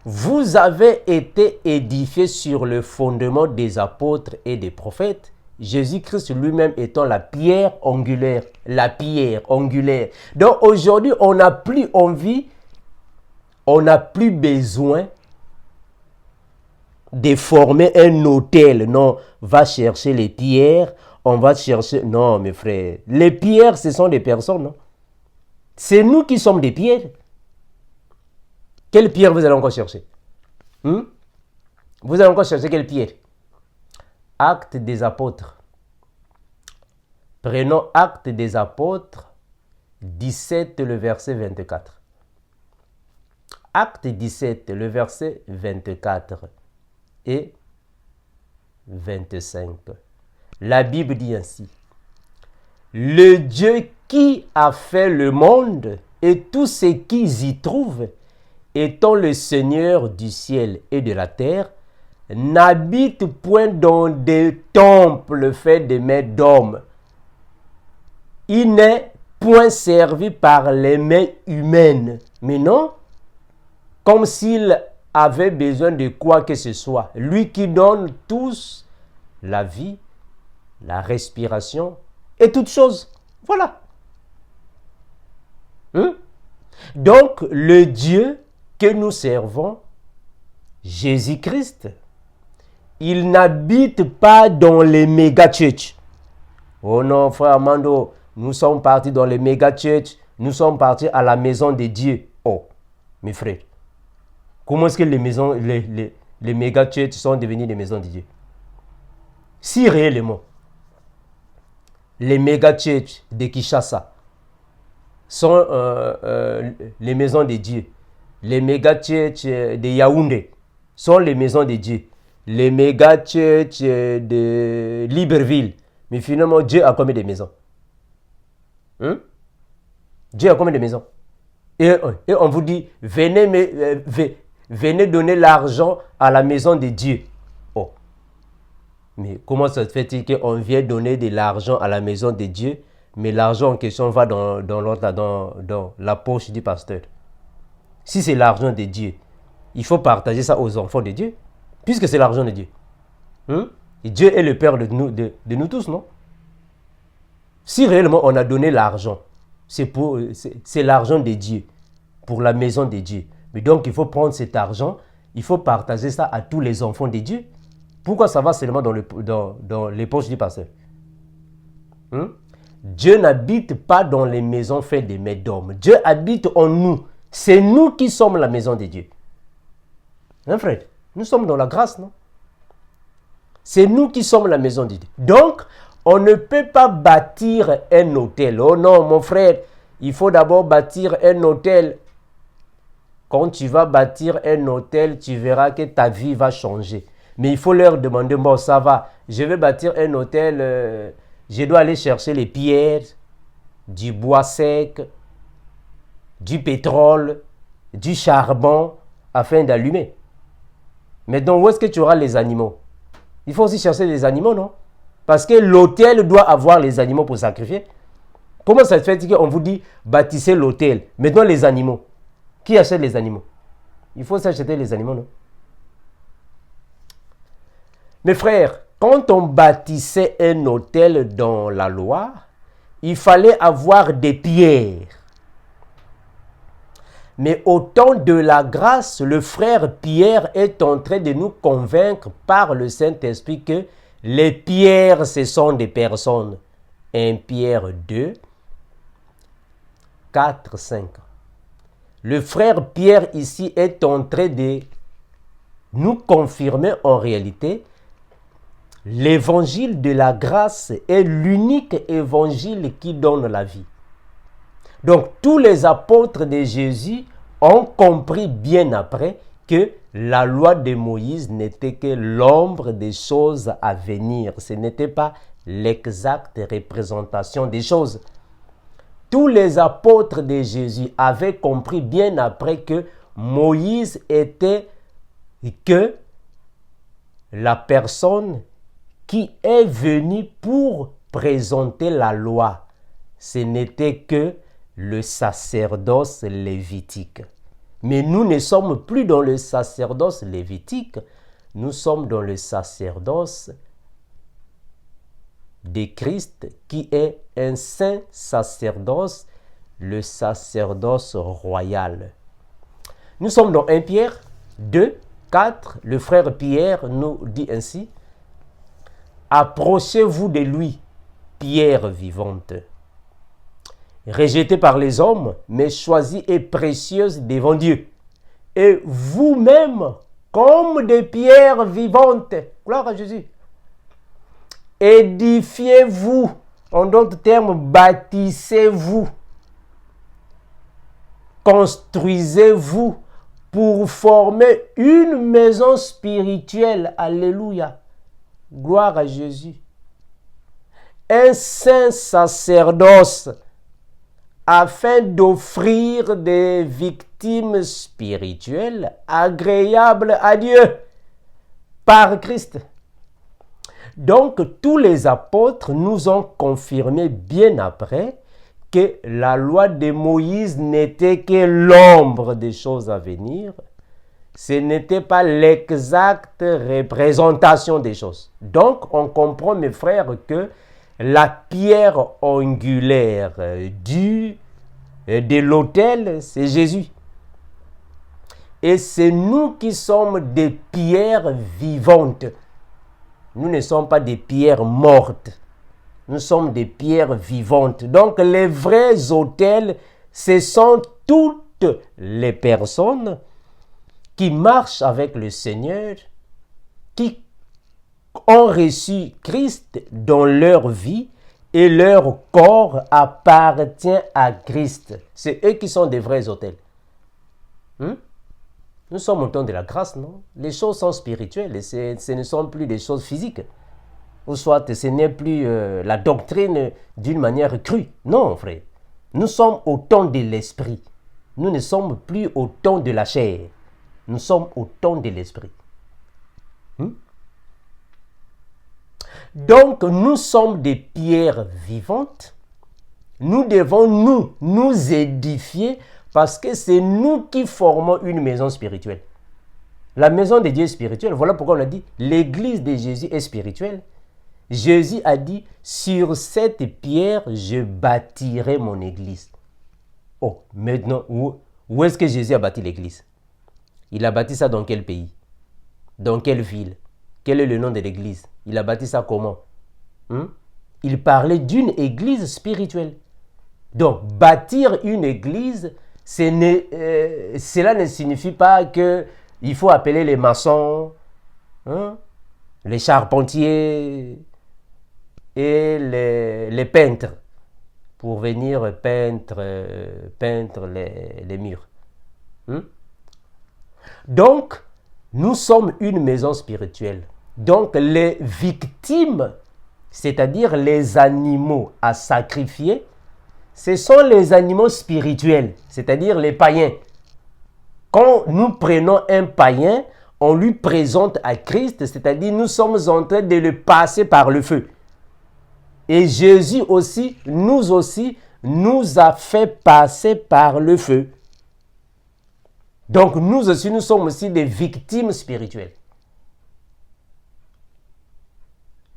Vous avez été édifiés sur le fondement des apôtres et des prophètes, Jésus-Christ lui-même étant la pierre angulaire. La pierre angulaire. Donc aujourd'hui, on n'a plus envie, on n'a plus besoin de former un hôtel. Non, va chercher les pierres, on va chercher... Non, mes frères, les pierres, ce sont des personnes, non? C'est nous qui sommes des pierres. Quelle pierre vous allez encore chercher? Vous allez encore chercher quelle pierre? Actes des apôtres. Prenons Actes des apôtres, 17, le verset 24. Acte 17, le verset 24 et 25. La Bible dit ainsi. Le Dieu qui a fait le monde et tout ce qu'ils y trouvent, étant le Seigneur du ciel et de la terre, n'habite point dans des temples faits de mains d'hommes. Il n'est point servi par les mains humaines, mais non, comme s'il avait besoin de quoi que ce soit. Lui qui donne tous la vie, la respiration et toutes choses. Voilà. Donc, le Dieu que nous servons, Jésus-Christ, il n'habite pas dans les méga-churches. Oh non, frère Armando, nous sommes partis dans les méga-churches, nous sommes partis à la maison de Dieu. Oh, mes frères, comment est-ce que les méga-churches sont devenus des maisons de Dieu? Si réellement, les méga-churches de Kinshasa sont les maisons de Dieu, les méga-churches de Yaoundé sont les maisons de Dieu, les méga-churches de Libreville, mais finalement, Dieu a combien de maisons? Dieu a combien de maisons? Et on vous dit, venez donner l'argent à la maison de Dieu. Oh. Mais comment ça se fait-il qu'on vient donner de l'argent à la maison de Dieu, mais l'argent en question va dans la poche du pasteur? Si c'est l'argent de Dieu, il faut partager ça aux enfants de Dieu, puisque c'est l'argent de Dieu. Et Dieu est le Père de nous tous, non? Si réellement on a donné l'argent, c'est l'argent de Dieu, pour la maison de Dieu. Mais donc il faut prendre cet argent, il faut partager ça à tous les enfants de Dieu. Pourquoi ça va seulement dans les poches du pasteur? Dieu n'habite pas dans les maisons faites de mains d'hommes. Dieu habite en nous. C'est nous qui sommes la maison de Dieu. Hein, frère? Nous sommes dans la grâce, non? C'est nous qui sommes la maison de Dieu. Donc, on ne peut pas bâtir un hôtel. Oh non, mon frère, il faut d'abord bâtir un hôtel. Quand tu vas bâtir un hôtel, tu verras que ta vie va changer. Mais il faut leur demander, bon, ça va, je vais bâtir un hôtel, je dois aller chercher les pierres, du bois sec, du pétrole, du charbon, afin d'allumer. Maintenant, où est-ce que tu auras les animaux? Il faut aussi chercher les animaux, non? Parce que l'hôtel doit avoir les animaux pour sacrifier. Comment ça se fait qu'on vous dit, bâtissez l'hôtel? Maintenant, les animaux. Qui achète les animaux? Il faut s'acheter les animaux, non? Mes frères, quand on bâtissait un hôtel dans la Loire, il fallait avoir des pierres. Mais au temps de la grâce, le frère Pierre est en train de nous convaincre par le Saint-Esprit que les pierres, ce sont des personnes. 1 Pierre 2, 4, 5. Le frère Pierre ici est en train de nous confirmer en réalité l'évangile de la grâce est l'unique évangile qui donne la vie. Donc tous les apôtres de Jésus ont compris bien après que la loi de Moïse n'était que l'ombre des choses à venir. Ce n'était pas l'exacte représentation des choses. Tous les apôtres de Jésus avaient compris bien après que Moïse était que la personne qui est venue pour présenter la loi. Ce n'était que le sacerdoce lévitique. Mais nous ne sommes plus dans le sacerdoce lévitique, nous sommes dans le sacerdoce de Christ qui est un saint sacerdoce, le sacerdoce royal. Nous sommes dans 1 Pierre 2, 4. Le frère Pierre nous dit ainsi: approchez-vous de lui, pierre vivante, rejetée par les hommes, mais choisie et précieuse devant Dieu. Et vous-même, comme des pierres vivantes, gloire à Jésus, édifiez-vous, en d'autres termes, bâtissez-vous, construisez-vous pour former une maison spirituelle. Alléluia. Gloire à Jésus. Un saint sacerdoce afin d'offrir des victimes spirituelles agréables à Dieu par Christ. Donc, tous les apôtres nous ont confirmé bien après que la loi de Moïse n'était que l'ombre des choses à venir. Ce n'était pas l'exacte représentation des choses. Donc, on comprend, mes frères, que la pierre angulaire de l'autel, c'est Jésus. Et c'est nous qui sommes des pierres vivantes. Nous ne sommes pas des pierres mortes. Nous sommes des pierres vivantes. Donc les vrais autels, ce sont toutes les personnes qui marchent avec le Seigneur, qui ont reçu Christ dans leur vie et leur corps appartient à Christ. C'est eux qui sont des vrais autels. Nous sommes au temps de la grâce, non? Les choses sont spirituelles et ce ne sont plus des choses physiques. Ou soit ce n'est plus la doctrine d'une manière crue. Non, frère. Nous sommes au temps de l'esprit. Nous ne sommes plus au temps de la chair. Nous sommes au temps de l'esprit. Donc, nous sommes des pierres vivantes. Nous devons nous édifier parce que c'est nous qui formons une maison spirituelle. La maison de Dieu est spirituelle. Voilà pourquoi on a dit l'église de Jésus est spirituelle. Jésus a dit, sur cette pierre, je bâtirai mon église. Oh, maintenant, où est-ce que Jésus a bâti l'église? Il a bâti ça dans quel pays? Dans quelle ville? Quel est le nom de l'église? Il a bâti ça comment? Il parlait d'une église spirituelle. Donc, bâtir une église, cela ne signifie pas qu'il faut appeler les maçons, les charpentiers et les peintres pour venir peindre les murs. Donc, nous sommes une maison spirituelle. Donc, les victimes, c'est-à-dire les animaux à sacrifier, ce sont les animaux spirituels, c'est-à-dire les païens. Quand nous prenons un païen, on lui présente à Christ, c'est-à-dire nous sommes en train de le passer par le feu. Et Jésus aussi, nous a fait passer par le feu. Donc nous aussi, nous sommes aussi des victimes spirituelles.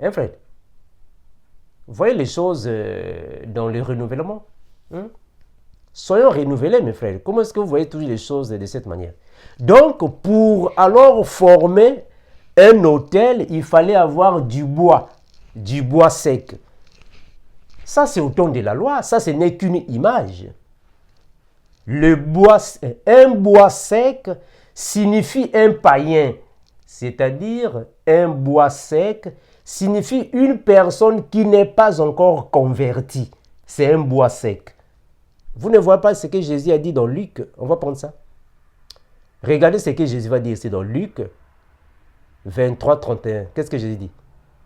Hein, frère? Vous voyez les choses dans le renouvellement? Soyons renouvelés, mes frères. Comment est-ce que vous voyez toutes les choses de cette manière? Donc, pour alors former un autel, il fallait avoir du bois sec. Ça, c'est au temps de la loi. Ça, ce n'est qu'une image. Un bois sec signifie un païen. C'est-à-dire, un bois sec signifie une personne qui n'est pas encore convertie. C'est un bois sec. Vous ne voyez pas ce que Jésus a dit dans Luc? On va prendre ça. Regardez ce que Jésus va dire ici dans Luc 23, 31. Qu'est-ce que Jésus dit?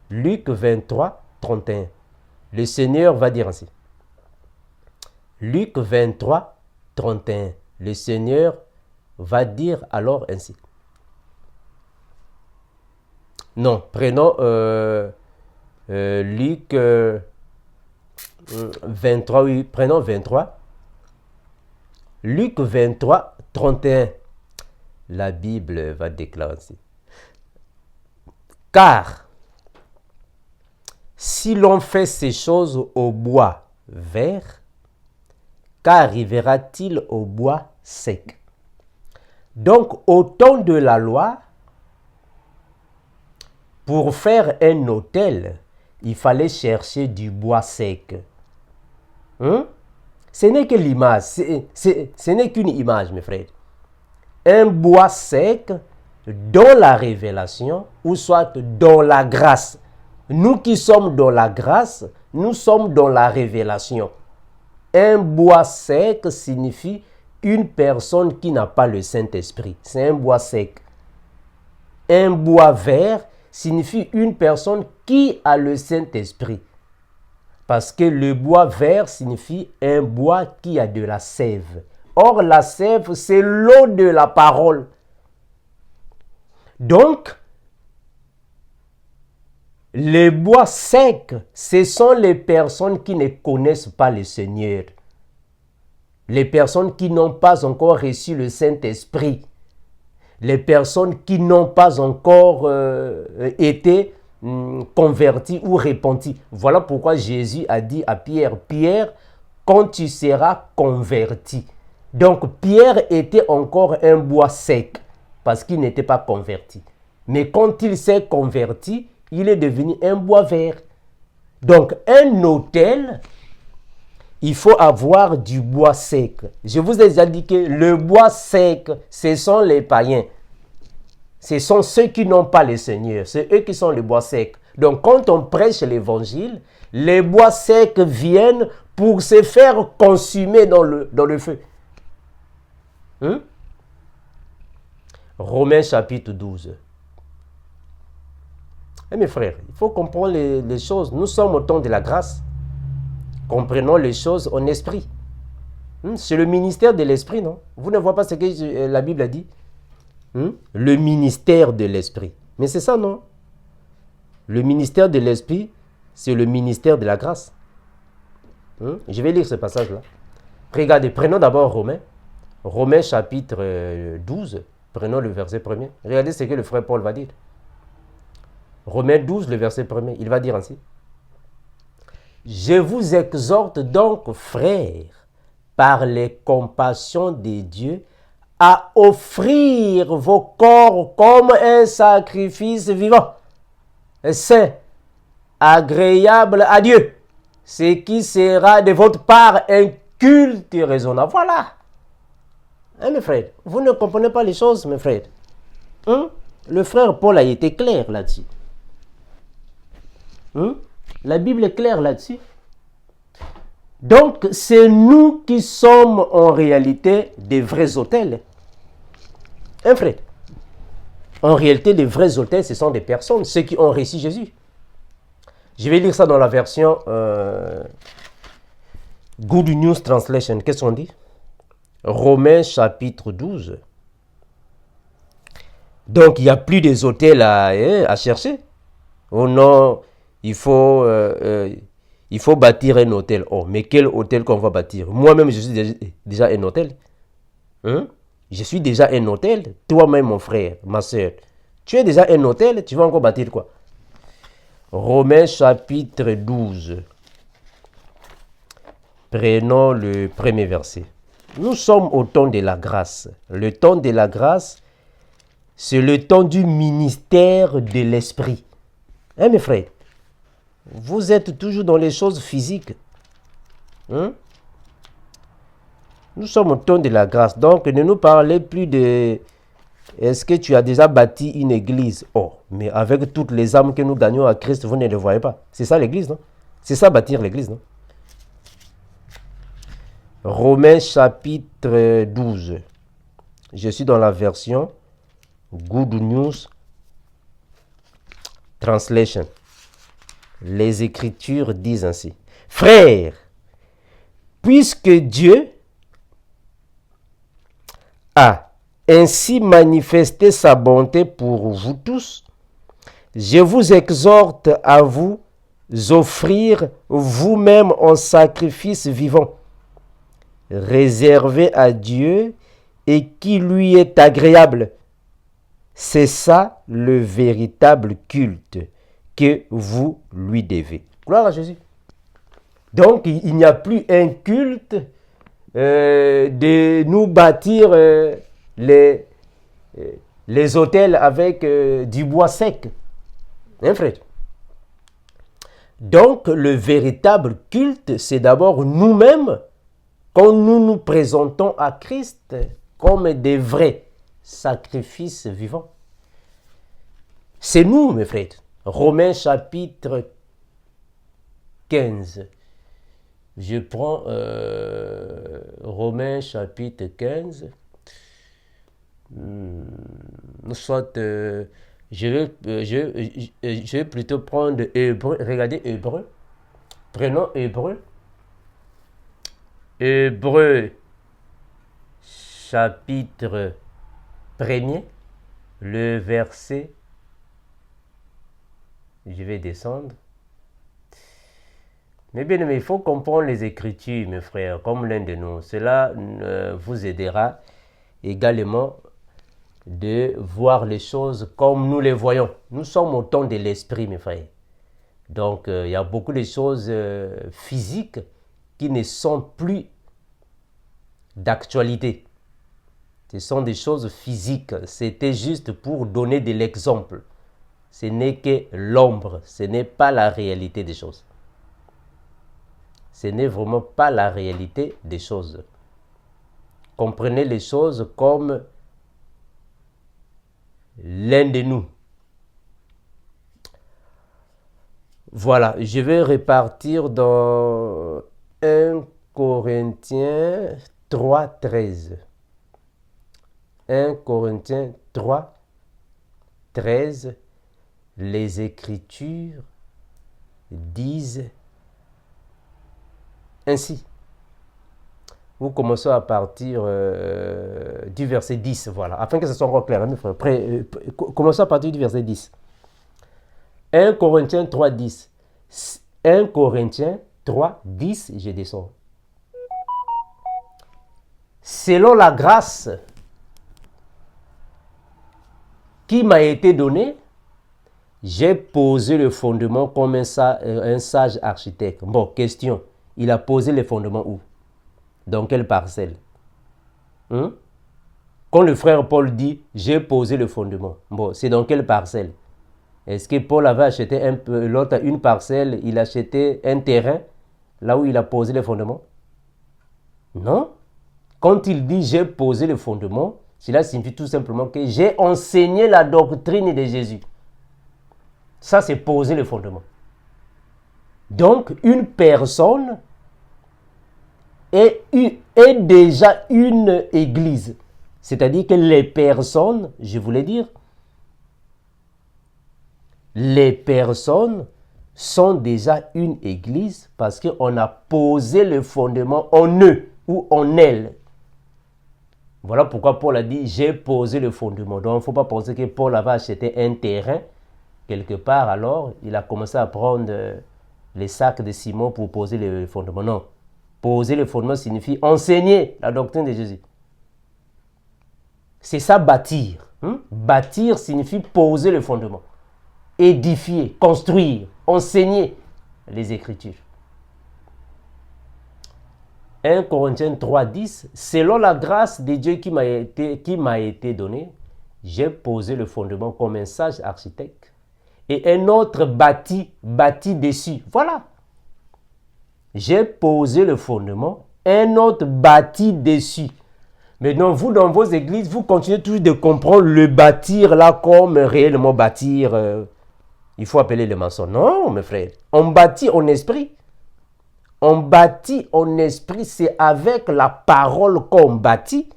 Luc 23, 31. Le Seigneur va dire ainsi. Luc 23, 31. Le Seigneur va dire alors ainsi. Non, prenons Luc 23, oui, prenons 23. Luc 23, 31. La Bible va déclarer ainsi. Car si l'on fait ces choses au bois vert, qu'arrivera-t-il au bois sec? Donc, au temps de la loi, pour faire un autel, il fallait chercher du bois sec. Ce n'est que l'image, ce n'est qu'une image, mes frères. Un bois sec dans la révélation ou soit dans la grâce. Nous qui sommes dans la grâce, nous sommes dans la révélation. Un bois sec signifie une personne qui n'a pas le Saint-Esprit. C'est un bois sec. Un bois vert signifie une personne qui a le Saint-Esprit. Parce que le bois vert signifie un bois qui a de la sève. Or, la sève, c'est l'eau de la parole. Donc, les bois secs, ce sont les personnes qui ne connaissent pas le Seigneur. Les personnes qui n'ont pas encore reçu le Saint-Esprit. Les personnes qui n'ont pas encore été converties ou repenties. Voilà pourquoi Jésus a dit à Pierre, Pierre, quand tu seras converti. Donc Pierre était encore un bois sec parce qu'il n'était pas converti. Mais quand il s'est converti, il est devenu un bois vert. Donc un autel, il faut avoir du bois sec. Je vous ai déjà dit que le bois sec, ce sont les païens. Ce sont ceux qui n'ont pas le Seigneur. C'est eux qui sont les bois secs. Donc quand on prêche l'évangile, les bois secs viennent pour se faire consumer dans le feu. Romains chapitre 12. Mes frères, il faut comprendre les choses. Nous sommes au temps de la grâce. Comprenons les choses en esprit. C'est le ministère de l'esprit, non? Vous ne voyez pas ce que la Bible a dit? Le ministère de l'esprit. Mais c'est ça, non? Le ministère de l'esprit, c'est le ministère de la grâce. Je vais lire ce passage-là. Regardez, prenons d'abord Romains. Romains chapitre 12. Prenons le verset 1er. Regardez ce que le frère Paul va dire. Romains 12, le verset 1er. Il va dire ainsi. Je vous exhorte donc, frères, par les compassions de Dieu, à offrir vos corps comme un sacrifice vivant, saint, agréable à Dieu, ce qui sera de votre part un culte raisonnable. Voilà. Mes frères, vous ne comprenez pas les choses, mes frères. Le frère Paul a été clair là-dessus. La Bible est claire là-dessus. Donc, c'est nous qui sommes en réalité des vrais autels. Frère. En réalité, les vrais autels, ce sont des personnes, ceux qui ont reçu Jésus. Je vais lire ça dans la version Good News Translation. Qu'est-ce qu'on dit? Romains chapitre 12. Donc, il n'y a plus des autels à chercher. Oh non, il faut bâtir un hôtel. Oh, mais quel hôtel qu'on va bâtir? Moi-même, je suis déjà un hôtel. Je suis déjà un hôtel. Toi-même, mon frère, ma soeur. Tu es déjà un hôtel, tu vas encore bâtir quoi? Romains chapitre 12. Prenons le premier verset. Nous sommes au temps de la grâce. Le temps de la grâce, c'est le temps du ministère de l'esprit. Mes frères, vous êtes toujours dans les choses physiques. Nous sommes au temps de la grâce. Donc, ne nous parlez plus de... Est-ce que tu as déjà bâti une église? Oh, mais avec toutes les âmes que nous gagnons à Christ, vous ne le voyez pas. C'est ça l'église, non? C'est ça bâtir l'église, non? Romains chapitre 12. Je suis dans la version Good News Translation. Les Écritures disent ainsi. Frères, puisque Dieu a ainsi manifesté sa bonté pour vous tous, je vous exhorte à vous offrir vous-même en sacrifice vivant, réservé à Dieu et qui lui est agréable. C'est ça le véritable culte que vous lui devez. Gloire à Jésus. Donc, il n'y a plus un culte de nous bâtir les autels avec du bois sec. Frère? Donc, le véritable culte, c'est d'abord nous-mêmes, quand nous nous présentons à Christ comme des vrais sacrifices vivants. C'est nous, mes frères. Romains chapitre 15. Je prends Romains chapitre 15. Soit je vais plutôt prendre Hébreu. Regardez Hébreu. Prenons Hébreu. Hébreu chapitre 1er. Le verset. Je vais descendre. Mais bien aimé, il faut comprendre les Écritures, mes frères, comme l'un de nous. Cela vous aidera également de voir les choses comme nous les voyons. Nous sommes au temps de l'esprit, mes frères. Donc, il y a beaucoup de choses physiques qui ne sont plus d'actualité. Ce sont des choses physiques. C'était juste pour donner de l'exemple. Ce n'est que l'ombre. Ce n'est pas la réalité des choses. Ce n'est vraiment pas la réalité des choses. Comprenez les choses comme l'un de nous. Voilà, je vais repartir dans 1 Corinthiens 3, 13. 1 Corinthiens 3, 13. Les Écritures disent ainsi. Vous commencez à partir du verset 10, voilà, afin que ce soit encore clair, hein, mes frères. Commençons à partir du verset 10. 1 Corinthiens 3, 10. 1 Corinthiens 3, 10, je descends. Selon la grâce qui m'a été donnée, j'ai posé le fondement comme un sage architecte. Bon, question. Il a posé les fondements où? Dans quelle parcelle? Quand le frère Paul dit « j'ai posé le fondement », bon, c'est dans quelle parcelle? Est-ce que Paul avait acheté une parcelle, il a acheté un terrain, là où il a posé les fondements? Non. Quand il dit « j'ai posé le fondement », cela signifie tout simplement que j'ai enseigné la doctrine de Jésus. Ça, c'est poser le fondement. Donc, une personne est déjà une église. C'est-à-dire que les personnes, je voulais dire, les personnes sont déjà une église parce qu'on a posé le fondement en eux ou en elles. Voilà pourquoi Paul a dit « j'ai posé le fondement ». Donc, il ne faut pas penser que Paul avait acheté un terrain quelque part, alors il a commencé à prendre les sacs de ciment pour poser le fondement. Non. Poser le fondement signifie enseigner la doctrine de Jésus. C'est ça bâtir. Bâtir signifie poser le fondement. Édifier, construire, enseigner les Écritures. 1 Corinthiens 3, 10. Selon la grâce de Dieu qui m'a été donnée, j'ai posé le fondement comme un sage architecte et un autre bâti dessus. Voilà. J'ai posé le fondement, un autre bâti dessus. Maintenant, vous, dans vos églises, vous continuez toujours de comprendre le bâtir là comme réellement bâtir. Il faut appeler le maçon. Non, mes frères. On bâtit en esprit. On bâtit en esprit, c'est avec la parole qu'on bâtit.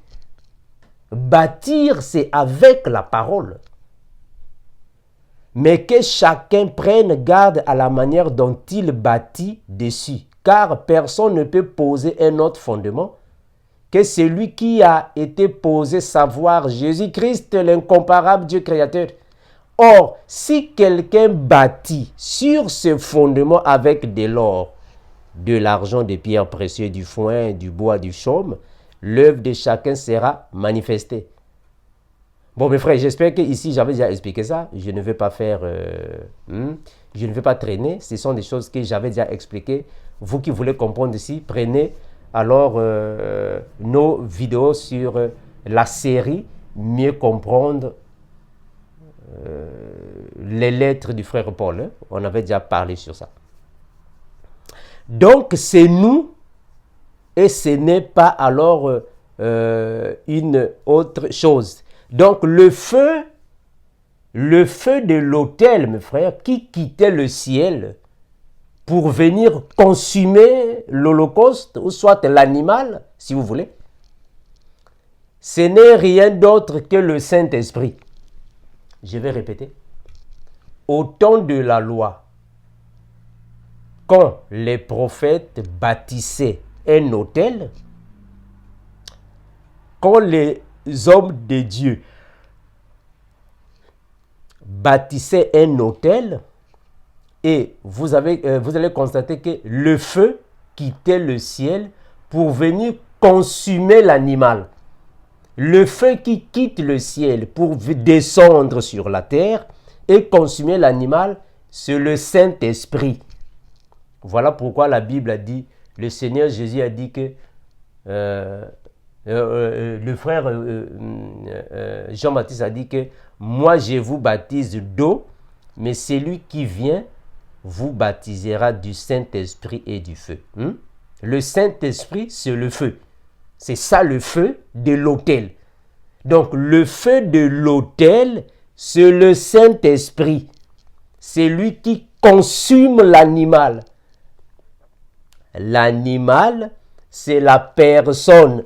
Bâtir, c'est avec la parole. Mais que chacun prenne garde à la manière dont il bâtit dessus. Car personne ne peut poser un autre fondement que celui qui a été posé, savoir Jésus-Christ, l'incomparable Dieu créateur. Or, si quelqu'un bâtit sur ce fondement avec de l'or, de l'argent, des pierres précieuses, du foin, du bois, du chaume, l'œuvre de chacun sera manifestée. Bon, mes frères, j'espère que ici j'avais déjà expliqué ça. Je ne vais pas faire, je ne vais pas traîner. Ce sont des choses que j'avais déjà expliquées. Vous qui voulez comprendre ici, prenez alors nos vidéos sur la série Mieux comprendre les lettres du frère Paul. On avait déjà parlé sur ça. Donc, c'est nous et ce n'est pas alors une autre chose. Donc, le feu de l'autel, mes frères, qui quittait le ciel pour venir consumer l'Holocauste, ou soit l'animal, si vous voulez, ce n'est rien d'autre que le Saint-Esprit. Je vais répéter. Au temps de la loi, quand les prophètes bâtissaient un autel, quand les hommes de Dieu bâtissaient un autel, et vous allez constater que le feu quittait le ciel pour venir consumer l'animal. Le feu qui quitte le ciel pour descendre sur la terre et consumer l'animal, c'est le Saint-Esprit. Voilà pourquoi la Bible a dit, le Seigneur Jésus a dit que le frère Jean-Baptiste a dit que moi je vous baptise d'eau, mais celui qui vient vous baptisera du Saint-Esprit et du feu. Le Saint-Esprit, c'est le feu. C'est ça le feu de l'autel. Donc le feu de l'autel, c'est le Saint-Esprit. C'est lui qui consume l'animal. L'animal, c'est la personne.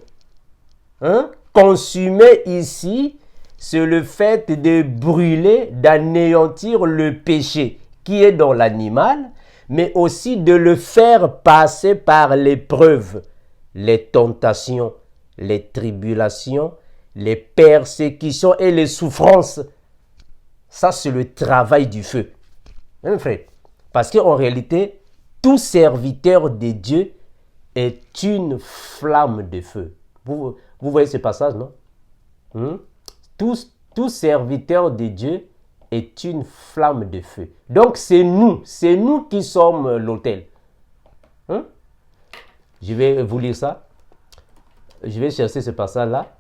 Consumer ici, c'est le fait de brûler, d'anéantir le péché qui est dans l'animal, mais aussi de le faire passer par l'épreuve, les tentations, les tribulations, les persécutions et les souffrances. Ça, c'est le travail du feu. Frère? Parce qu'en réalité, tout serviteur de Dieu est une flamme de feu. Vous voyez ce passage, non? Tout serviteur de Dieu est une flamme de feu. Donc c'est nous qui sommes l'autel. Je vais vous lire ça. Je vais chercher ce passage-là.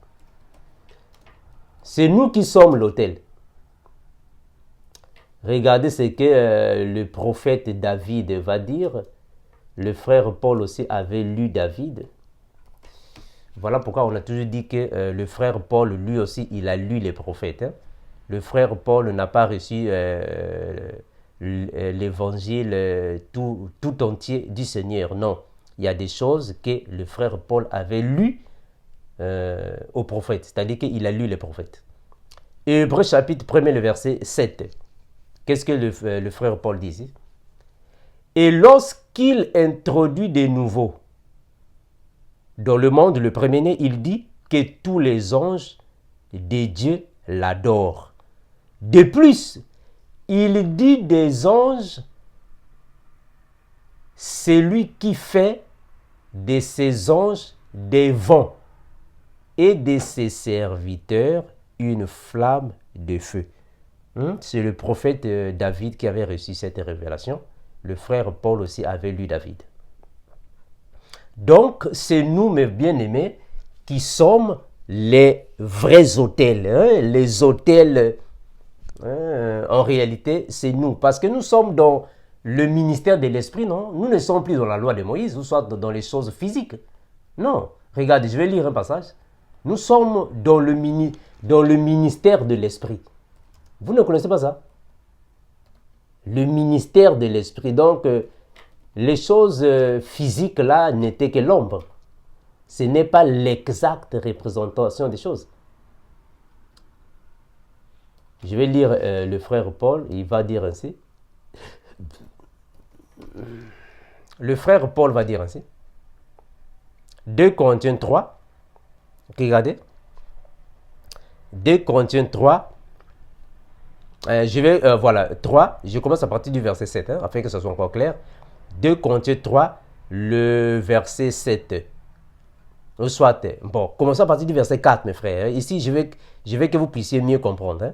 C'est nous qui sommes l'autel. Regardez ce que le prophète David va dire. Le frère Paul aussi avait lu David. Voilà pourquoi on a toujours dit que le frère Paul, lui aussi, il a lu les prophètes. Le frère Paul n'a pas reçu l'évangile tout entier du Seigneur. Non, il y a des choses que le frère Paul avait lues aux prophètes. C'est-à-dire qu'il a lu les prophètes. Hébreux chapitre 1er, le verset 7. Qu'est-ce que le frère Paul dit ici? Et lorsqu'il introduit des nouveaux dans le monde, le premier-né, il dit que tous les anges de Dieu l'adorent. De plus, il dit des anges, c'est lui qui fait de ses anges des vents et de ses serviteurs une flamme de feu. C'est le prophète David qui avait reçu cette révélation. Le frère Paul aussi avait lu David. Donc, c'est nous, mes bien-aimés, qui sommes les vrais autels. Les autels, en réalité, c'est nous. Parce que nous sommes dans le ministère de l'Esprit, non? Nous ne sommes plus dans la loi de Moïse, ou soit dans les choses physiques. Non. Regardez, je vais lire un passage. Nous sommes dans le ministère de l'Esprit. Vous ne connaissez pas ça? Le ministère de l'Esprit. Donc, les choses physiques là n'étaient que l'ombre. Ce n'est pas l'exacte représentation des choses. Je vais lire le frère Paul, il va dire ainsi. Le frère Paul va dire ainsi. 2 Corinthiens 3. Regardez. 2 Corinthiens 3. Voilà, 3. Je commence à partir du verset 7, afin que ça soit encore clair. 2 Corinthiens 3, le verset 7. Soit, bon, commençons à partir du verset 4, mes frères. Ici, je vais que vous puissiez mieux comprendre.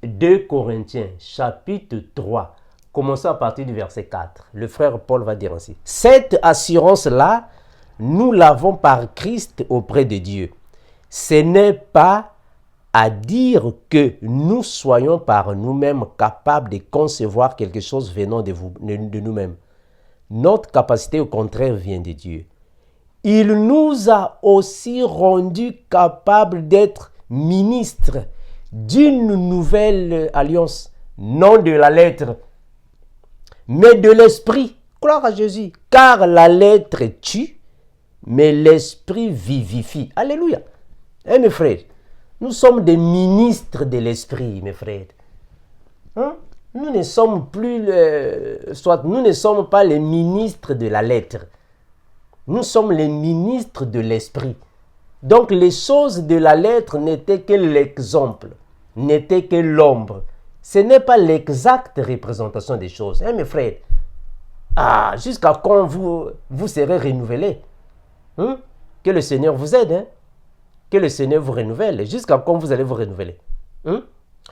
2 Corinthiens, chapitre 3. Commençons à partir du verset 4. Le frère Paul va dire ainsi. Cette assurance-là, nous l'avons par Christ auprès de Dieu. Ce n'est pas à dire que nous soyons par nous-mêmes capables de concevoir quelque chose venant de nous-mêmes. Notre capacité, au contraire, vient de Dieu. Il nous a aussi rendus capables d'être ministres d'une nouvelle alliance, non de la lettre, mais de l'esprit. Gloire à Jésus. Car la lettre tue, mais l'esprit vivifie. Alléluia. Eh mes frères, nous sommes des ministres de l'esprit, mes frères. Hein? Nous ne sommes plus, nous ne sommes pas les ministres de la lettre. Nous sommes les ministres de l'esprit. Donc les choses de la lettre n'étaient que l'exemple, n'étaient que l'ombre. Ce n'est pas l'exacte représentation des choses. Hein, mes frères? Ah, jusqu'à quand vous serez renouvelés? Hein? Que le Seigneur vous aide. Hein? Que le Seigneur vous renouvelle. Jusqu'à quand vous allez vous renouveler? Hein?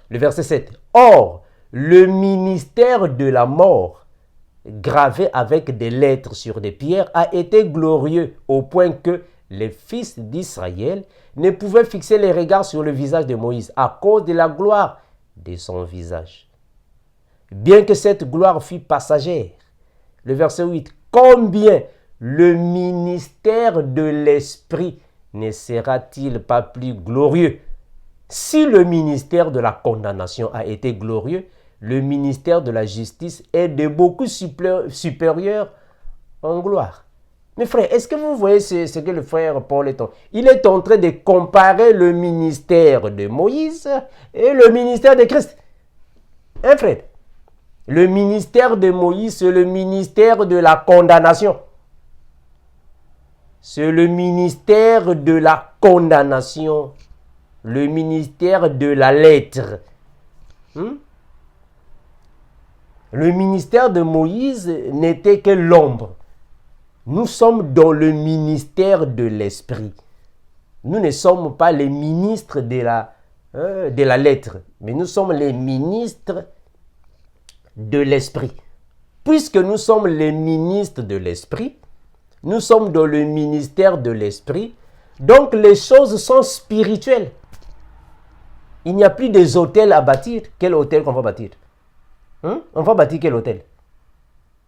Le verset 7. Or, le ministère de la mort, gravé avec des lettres sur des pierres, a été glorieux au point que les fils d'Israël ne pouvaient fixer les regards sur le visage de Moïse à cause de la gloire de son visage. Bien que cette gloire fût passagère. Le verset 8. Combien le ministère de l'esprit ne sera-t-il pas plus glorieux? Si le ministère de la condamnation a été glorieux, le ministère de la justice est de beaucoup supérieur en gloire. Mes frères, est-ce que vous voyez ce que le frère Paul est en train? Il est en train de comparer le ministère de Moïse et le ministère de Christ. Hein, frère? Le ministère de Moïse, c'est le ministère de la condamnation. C'est le ministère de la condamnation. Le ministère de la lettre. Le ministère de Moïse n'était que l'ombre. Nous sommes dans le ministère de l'esprit. Nous ne sommes pas les ministres de la lettre, mais nous sommes les ministres de l'esprit. Puisque nous sommes les ministres de l'esprit, nous sommes dans le ministère de l'esprit, donc les choses sont spirituelles. Il n'y a plus des hôtels à bâtir. Quel hôtel qu'on va bâtir? On va bâtir quel hôtel?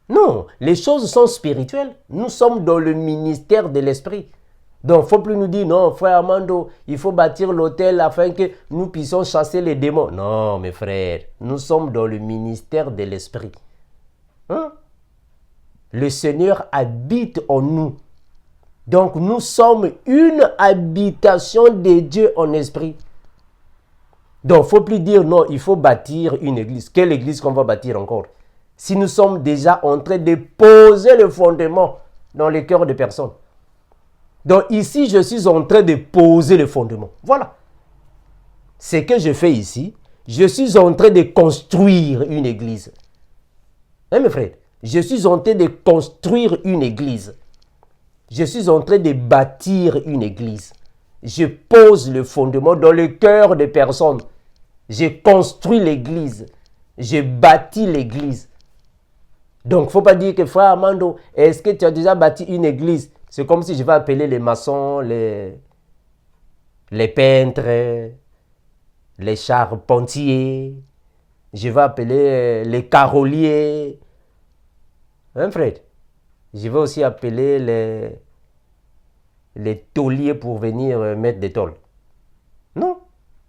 Non, les choses sont spirituelles. Nous sommes dans le ministère de l'esprit. Donc, il ne faut plus nous dire, non, frère Armando, il faut bâtir l'hôtel afin que nous puissions chasser les démons. Non, mes frères, nous sommes dans le ministère de l'esprit. Le Seigneur habite en nous. Donc, nous sommes une habitation de Dieu en esprit. Donc, il ne faut plus dire, non, il faut bâtir une église. Quelle église qu'on va bâtir encore? Si nous sommes déjà en train de poser le fondement dans les cœurs des personnes. Donc ici, je suis en train de poser le fondement. Voilà. Ce que je fais ici, je suis en train de construire une église. Hein, mes frères? Je suis en train de construire une église. Je suis en train de bâtir une église. Je pose le fondement dans le cœur des personnes. Je construis l'église. Je bâtis l'église. Donc, il ne faut pas dire que frère Armando, est-ce que tu as déjà bâti une église? C'est comme si je vais appeler les maçons, les peintres, les charpentiers. Je vais appeler les caroliers. Hein, frère? Je vais aussi appeler les tauliers pour venir mettre des tôles. Non.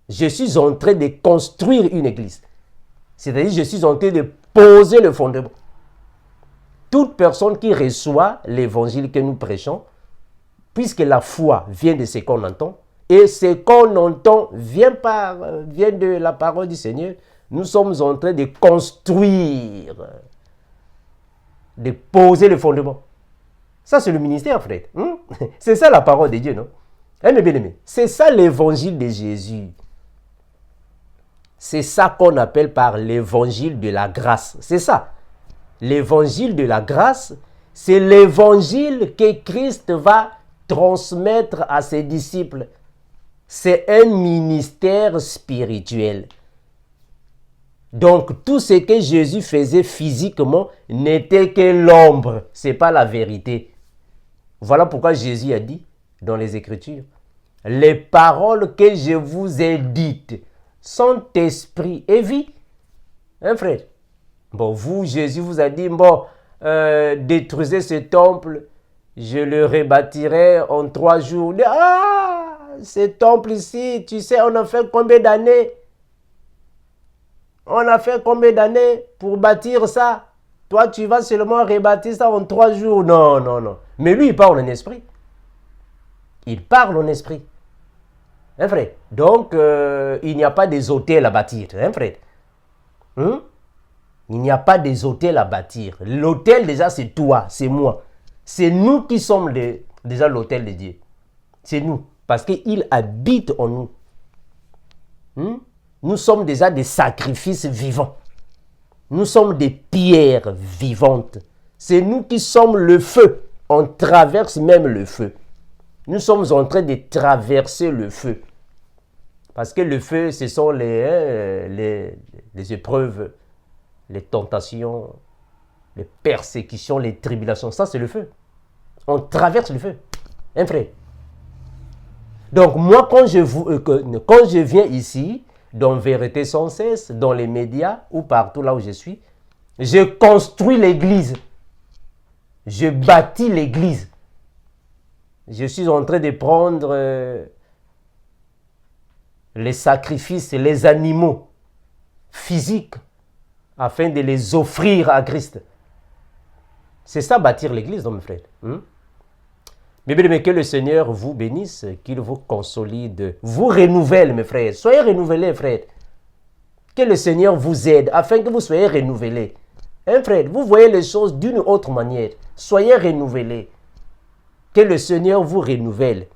Je suis en train de construire une église. C'est-à-dire, je suis en train de poser le fondement. Toute personne qui reçoit l'évangile que nous prêchons, puisque la foi vient de ce qu'on entend, et ce qu'on entend vient de la parole du Seigneur, nous sommes en train de construire, de poser le fondement. Ça, c'est le ministère, frère. C'est ça la parole de Dieu, non? Mes bien-aimés, c'est ça l'évangile de Jésus. C'est ça qu'on appelle par l'évangile de la grâce. C'est ça. L'évangile de la grâce, c'est l'évangile que Christ va transmettre à ses disciples. C'est un ministère spirituel. Donc, tout ce que Jésus faisait physiquement n'était que l'ombre. Ce n'est pas la vérité. Voilà pourquoi Jésus a dit dans les Écritures, « Les paroles que je vous ai dites sont esprit et vie. » Hein, frère? Bon, vous, Jésus vous a dit, bon, détruisez ce temple, je le rebâtirai en 3 jours. Ah, ce temple ici, tu sais, on a fait combien d'années? On a fait combien d'années pour bâtir ça? Toi, tu vas seulement rebâtir ça en 3 jours. Non, non, non. Mais lui, il parle en esprit. Il parle en esprit. Hein, frère? Donc, il n'y a pas des hôtels à bâtir. Hein, frère? Il n'y a pas des hôtels à bâtir. L'hôtel, déjà, c'est toi, c'est moi. C'est nous qui sommes déjà l'hôtel de Dieu. C'est nous. Parce qu'il habite en nous. Nous sommes déjà des sacrifices vivants. Nous sommes des pierres vivantes. C'est nous qui sommes le feu. On traverse même le feu. Nous sommes en train de traverser le feu. Parce que le feu, ce sont les épreuves, les tentations, les persécutions, les tribulations. Ça, c'est le feu. On traverse le feu. Hein, frère? Donc, moi, quand je viens ici, dans Vérité sans cesse, dans les médias ou partout là où je suis, je construis l'église. Je bâtis l'église. Je suis en train de prendre les sacrifices, les animaux physiques, afin de les offrir à Christ. C'est ça, bâtir l'église, mon frère. Mais bien, que le Seigneur vous bénisse, qu'il vous consolide, vous renouvelle, mes frères. Soyez renouvelés, frères. Que le Seigneur vous aide, afin que vous soyez renouvelés. Hein, frère, vous voyez les choses d'une autre manière. Soyez renouvelés. Que le Seigneur vous renouvelle,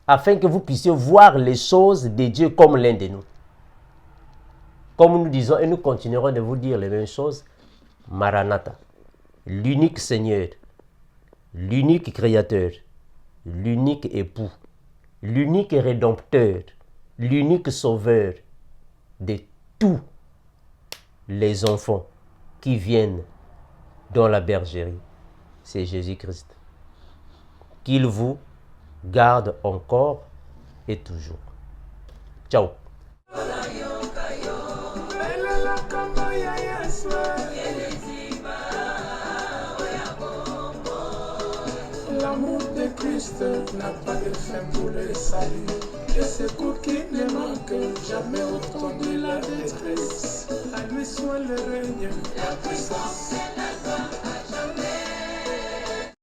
afin que vous puissiez voir les choses de Dieu comme l'un de nous. Comme nous disons, et nous continuerons de vous dire les mêmes choses, Maranatha, l'unique Seigneur, l'unique Créateur, l'unique époux, l'unique Rédempteur, l'unique Sauveur de tous les enfants qui viennent dans la bergerie, c'est Jésus-Christ. Qu'il vous garde encore et toujours. Ciao. L'amour de Christ n'a pas de fin pour le salut. Et ce coup qui ne manque jamais autant de la détresse. À lui soit le règne, la puissance.